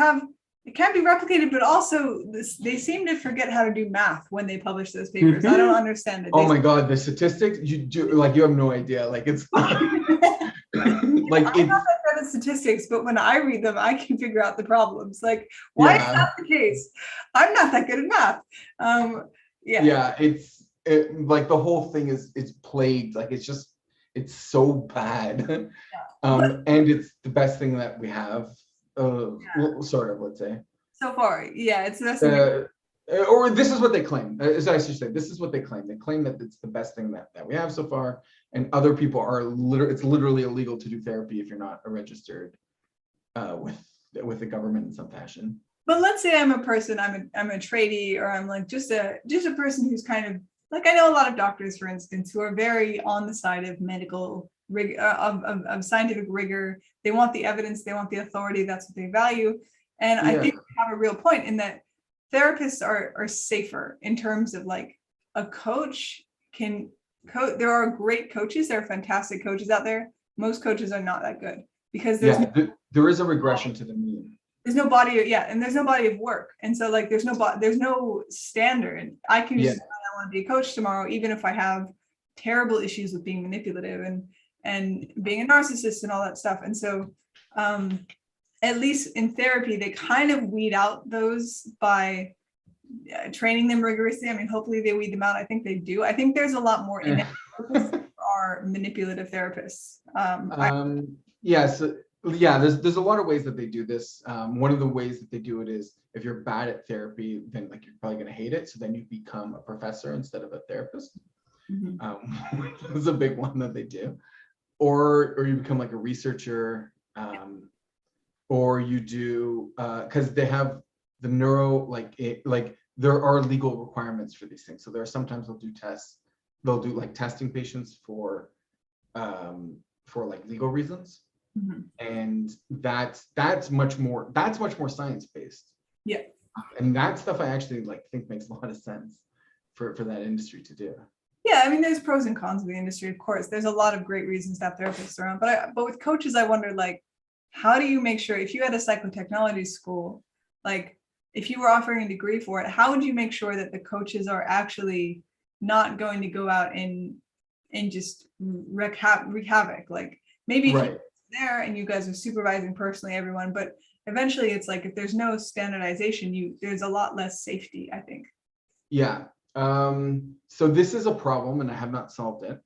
it can be replicated, but also they seem to forget how to do math when they publish those papers. I don't understand it. Oh my God, the statistics, you have no idea. Like, it's like, I'm not that good at statistics, but when I read them, I can figure out the problems. Like, why is that the case? I'm not that good at math. It's like the whole thing is plagued. Like, it's so bad. And it's the best thing that we have, sort of, let's say. So far, it's the best thing. Or this is what they claim. As I should say, this is what they claim. They claim that it's the best thing that we have so far, and other people are it's literally illegal to do therapy if you're not registered with the government in some fashion. But let's say I'm a person, I'm a tradie, or I'm like just a person who's kind of like, I know a lot of doctors, for instance, who are very on the side of medical of scientific rigor. They want the evidence, they want the authority. That's what they value. And I think we have a real point in that therapists are safer in terms of, like, a coach can there are great coaches, there are fantastic coaches out there. Most coaches are not that good because there is a regression to the mean. There's no body, and there's no body of work, and so, like, there's no standard. I can just I want to be a coach tomorrow, even if I have terrible issues with being manipulative and being a narcissist and all that stuff. And so, at least in therapy, they kind of weed out those by training them rigorously. I mean, hopefully they weed them out. I think they do. I think there's a lot more in it are manipulative therapists. There's a lot of ways that they do this. One of the ways that they do it is, if you're bad at therapy, then, like, you're probably going to hate it. So then you become a professor instead of a therapist. This is a big one that they do. Or you become like a researcher, or you do, because they have the there are legal requirements for these things. So there are sometimes they'll do tests. They'll do, like, testing patients for like legal reasons. And that's much more science-based. And that stuff I actually think makes a lot of sense for that industry to do. I mean, there's pros and cons of the industry, of course. There's a lot of great reasons to have therapists around, but with coaches, I wonder, like, how do you make sure, if you had a psychotechnology school, Like if you were offering a degree for it, how would you make sure that the coaches are actually not going to go out and just wreak havoc? Like maybe if you're there and you guys are supervising personally everyone, but eventually it's like if there's no standardization, there's a lot less safety, I think. Yeah. So this is a problem, and I have not solved it.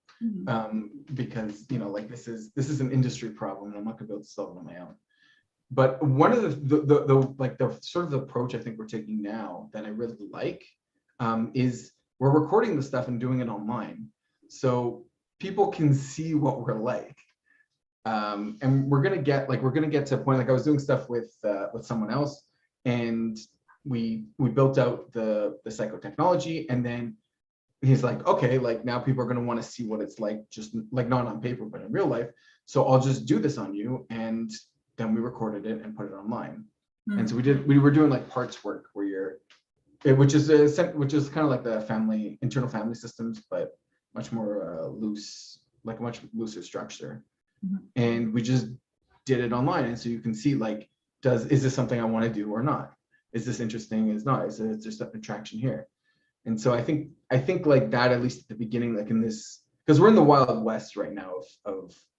Because like this is an industry problem, and I'm not gonna be able to solve it on my own. But one of the sort of the approach I think we're taking now that I really like is we're recording the stuff and doing it online, so people can see what we're like. And we're gonna get to a point, like I was doing stuff with someone else, and we built out the psychotechnology, and then he's like, okay, like now people are going to want to see what it's like, just like not on paper, but in real life. So I'll just do this on you. And then we recorded it and put it online. And so we were doing like parts work where which is kind of like the internal family systems, but much more loose, like a much looser structure. And we just did it online. And so you can see like, is this something I want to do or not? Is this interesting? Is not? Is there some attraction here? And so I think like that, at least at the beginning, like in this, because we're in the Wild West right now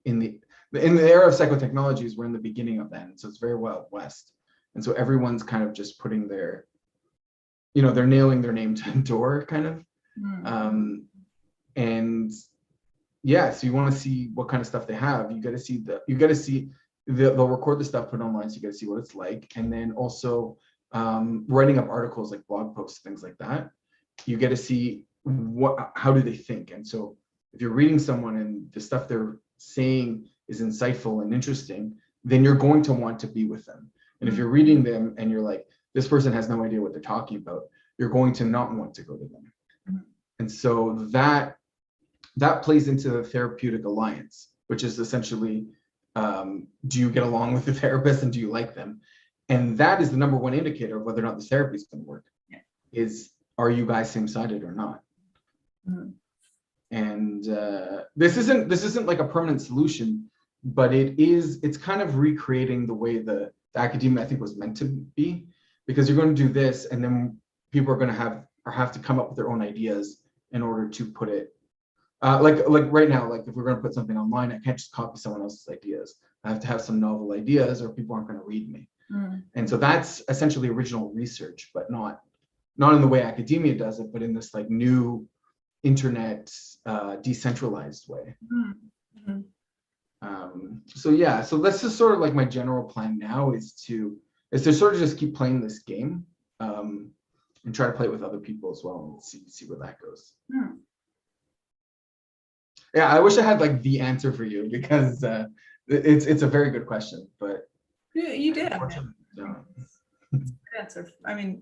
in the era of psychotechnologies, we're in the beginning of that. And so it's very Wild West. And so everyone's kind of just putting they're nailing their name to the door kind of. And yeah, so you want to see what kind of stuff they have. You got to see they'll record the stuff, put it online, so you got to see what it's like. And then also writing up articles like blog posts, things like that. You get to see how do they think. And so if you're reading someone and the stuff they're saying is insightful and interesting, then you're going to want to be with them. And if you're reading them and you're like, this person has no idea what they're talking about, you're going to not want to go to them. And so that plays into the therapeutic alliance, which is essentially, do you get along with the therapist and do you like them? And that is the number one indicator of whether or not this therapy is going to work. Is, are you guys same-sided or not? And this isn't like a permanent solution, but it's kind of recreating the way the academia, I think, was meant to be, because you're going to do this and then people are going to have to come up with their own ideas in order to put it like right now, like if we're going to put something online, I can't just copy someone else's ideas. I have to have some novel ideas or people aren't going to read me. And so that's essentially original research, but not in the way academia does it, but in this like new internet decentralized way. So yeah, so that's just sort of like my general plan now is to sort of just keep playing this game and try to play it with other people as well and see where that goes. Yeah, I wish I had like the answer for you, because it's a very good question, but you did. Answer. I mean,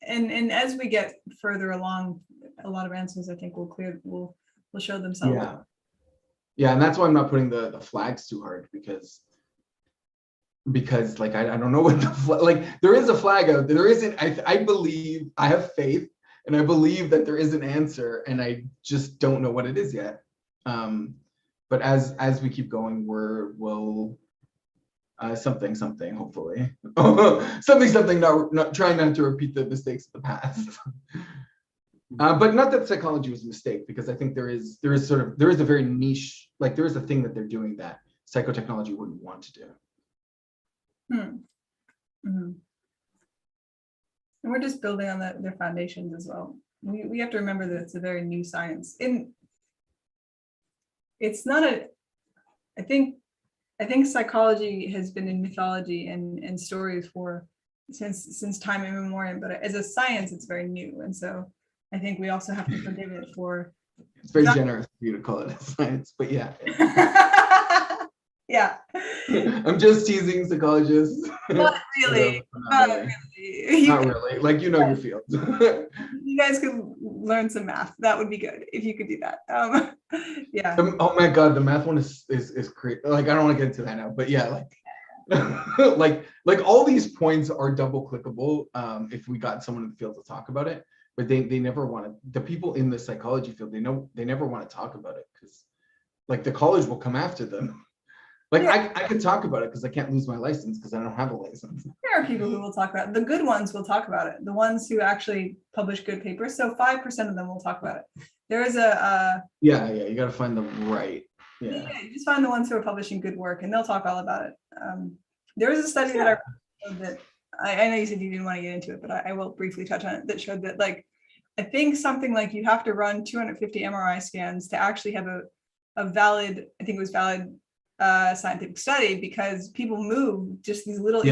and as we get further along, a lot of answers I think will show themselves. Yeah, and that's why I'm not putting the flags too hard, because like I don't know what the like there is a flag out there. There isn't. I believe, I have faith, and I believe that there is an answer, and I just don't know what it is yet. But as we keep going, we'll something hopefully something not trying not to repeat the mistakes of the past. But not that psychology was a mistake, because I think there is a very niche, like there is a thing that they're doing that psychotechnology wouldn't want to do. And we're just building on their foundations as well. We have to remember that it's a very new science. It's not I think psychology has been in mythology and stories since time immemorial, but as a science, it's very new. And so I think we also have to forgive it for. It's very generous of you to call it a science, but yeah. Yeah. I'm just teasing psychologists. Not really. Not really. Like, your field. You guys could learn some math. That would be good if you could do that. Yeah. Oh my God, the math one is great. Like, I don't want to get into that now, but yeah, like like all these points are double clickable if we got someone in the field to talk about it, but they never want to. The people in the psychology field, they never want to talk about it, because like the college will come after them. Like Yeah. I could talk about it because I can't lose my license because I don't have a license. There are people who will talk about it. The good ones will talk about it. The ones who actually publish good papers. So 5% of them will talk about it. There is Yeah, you got to find the right. Yeah. you just find the ones who are publishing good work, and they'll talk all about it. There was a study that I read that I know you said you didn't want to get into it, but I will briefly touch on it, that showed that, like, I think something like you have to run 250 MRI scans to actually have a valid, I think it was valid scientific study, because people move just these little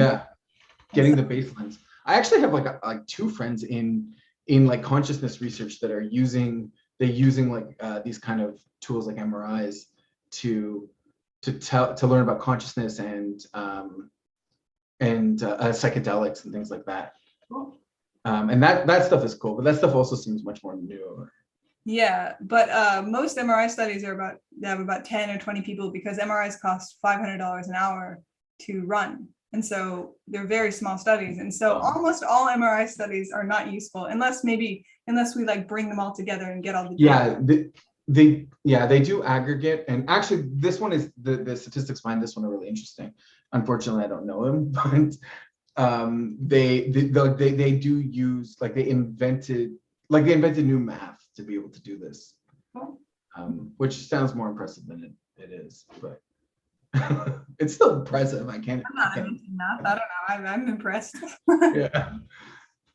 Getting the baselines. I actually have like two friends in like consciousness research that are using like these kind of tools like MRIs to learn about consciousness and psychedelics and things like that. Cool. And that stuff is cool, but that stuff also seems much more new. Yeah, but most MRI studies they have about 10 or 20 people, because MRIs cost $500 an hour to run. And so they're very small studies. And so almost all MRI studies are not useful unless we like bring them all together and get all the data. They do aggregate. And actually this one is the statistics behind this one are really interesting. Unfortunately, I don't know them, but they do use, like they invented new math to be able to do this, which sounds more impressive than it is, but it's still impressive. I'm not inventing math. I don't know. I'm impressed. Yeah.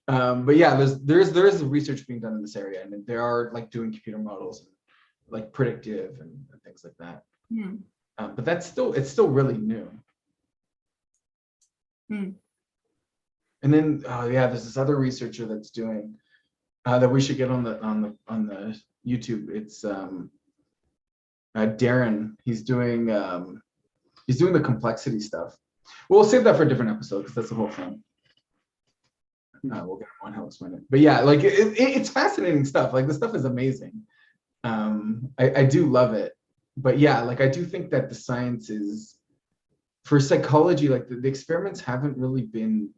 But yeah, there is research being done in this area, and they are like doing computer models, and like predictive and things like that. But it's still really new. And then there's this other researcher that's doing that we should get on the YouTube. It's Darren. He's doing the complexity stuff. We'll save that for a different episode because that's the whole thing. We'll get on how to explain it. But yeah, like it's fascinating stuff. Like the stuff is amazing. I do love it. But yeah, like I do think that the science is, for psychology, like the experiments haven't really been,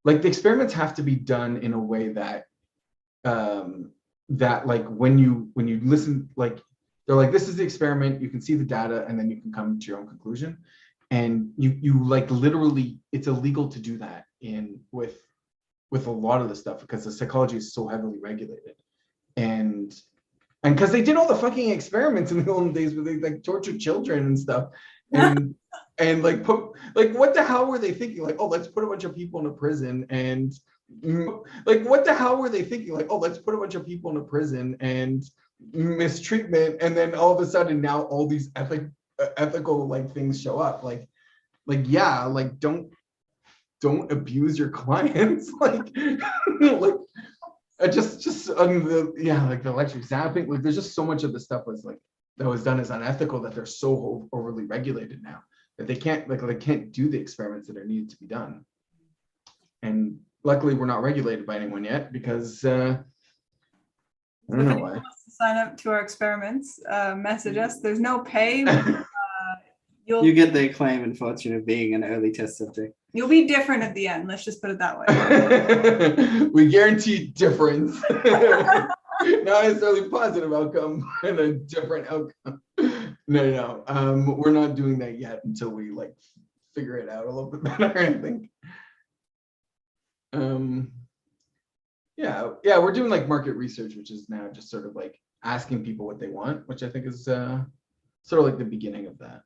like the experiments have to be done in a way that that like when you listen, like they're like, this is the experiment, you can see the data, and then you can come to your own conclusion. And you like literally, it's illegal to do that with a lot of the stuff, because the psychology is so heavily regulated. And because they did all the fucking experiments in the olden days where they like tortured children and stuff. And like what the hell were they thinking? Like, oh, let's put a bunch of people in a prison, and like what the hell were they thinking? Like, oh, let's put a bunch of people in a prison and mistreatment, and then all of a sudden now all these ethical like things show up. Like yeah, like don't abuse your clients. like just on like the electric zapping. Like there's just so much of the stuff that was done as unethical, that they're so overly regulated now that they can't do the experiments that are needed to be done. And luckily we're not regulated by anyone yet, because I don't know why. To sign up to our experiments, message us. There's no pay. You get the acclaim and fortune of being an early test subject. You'll be different at the end. Let's just put it that way. We guarantee difference. Not necessarily positive outcome, and a different outcome. No. We're not doing that yet until we like figure it out a little bit better, I think. We're doing like market research, which is now just sort of like asking people what they want, which I think is sort of like the beginning of that.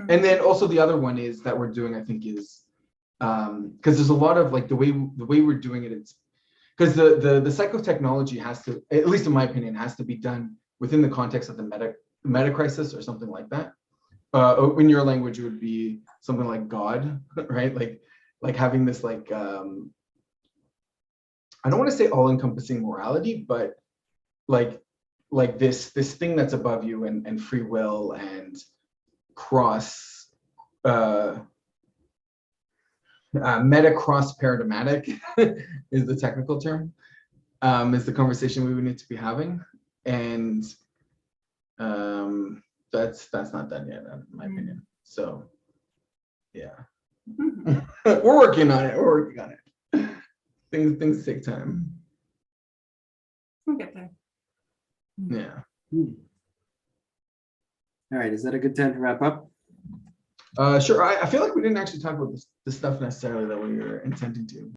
And then also the other one is that we're doing, I think, is because there's a lot of like the way we're doing it, it's because the psychotechnology has to, at least in my opinion, has to be done within the context of the meta crisis or something like that. In your language, it would be something like God, right? Like having this like I don't want to say all-encompassing morality, but like this thing that's above you, and free will, and meta cross paradigmatic is the technical term, is the conversation we would need to be having. And that's not done yet, in my opinion. So yeah. We're working on it. Things take time. We'll get there. Yeah. All right, is that a good time to wrap up? Sure. I feel like we didn't actually talk about this stuff necessarily that we were intending to.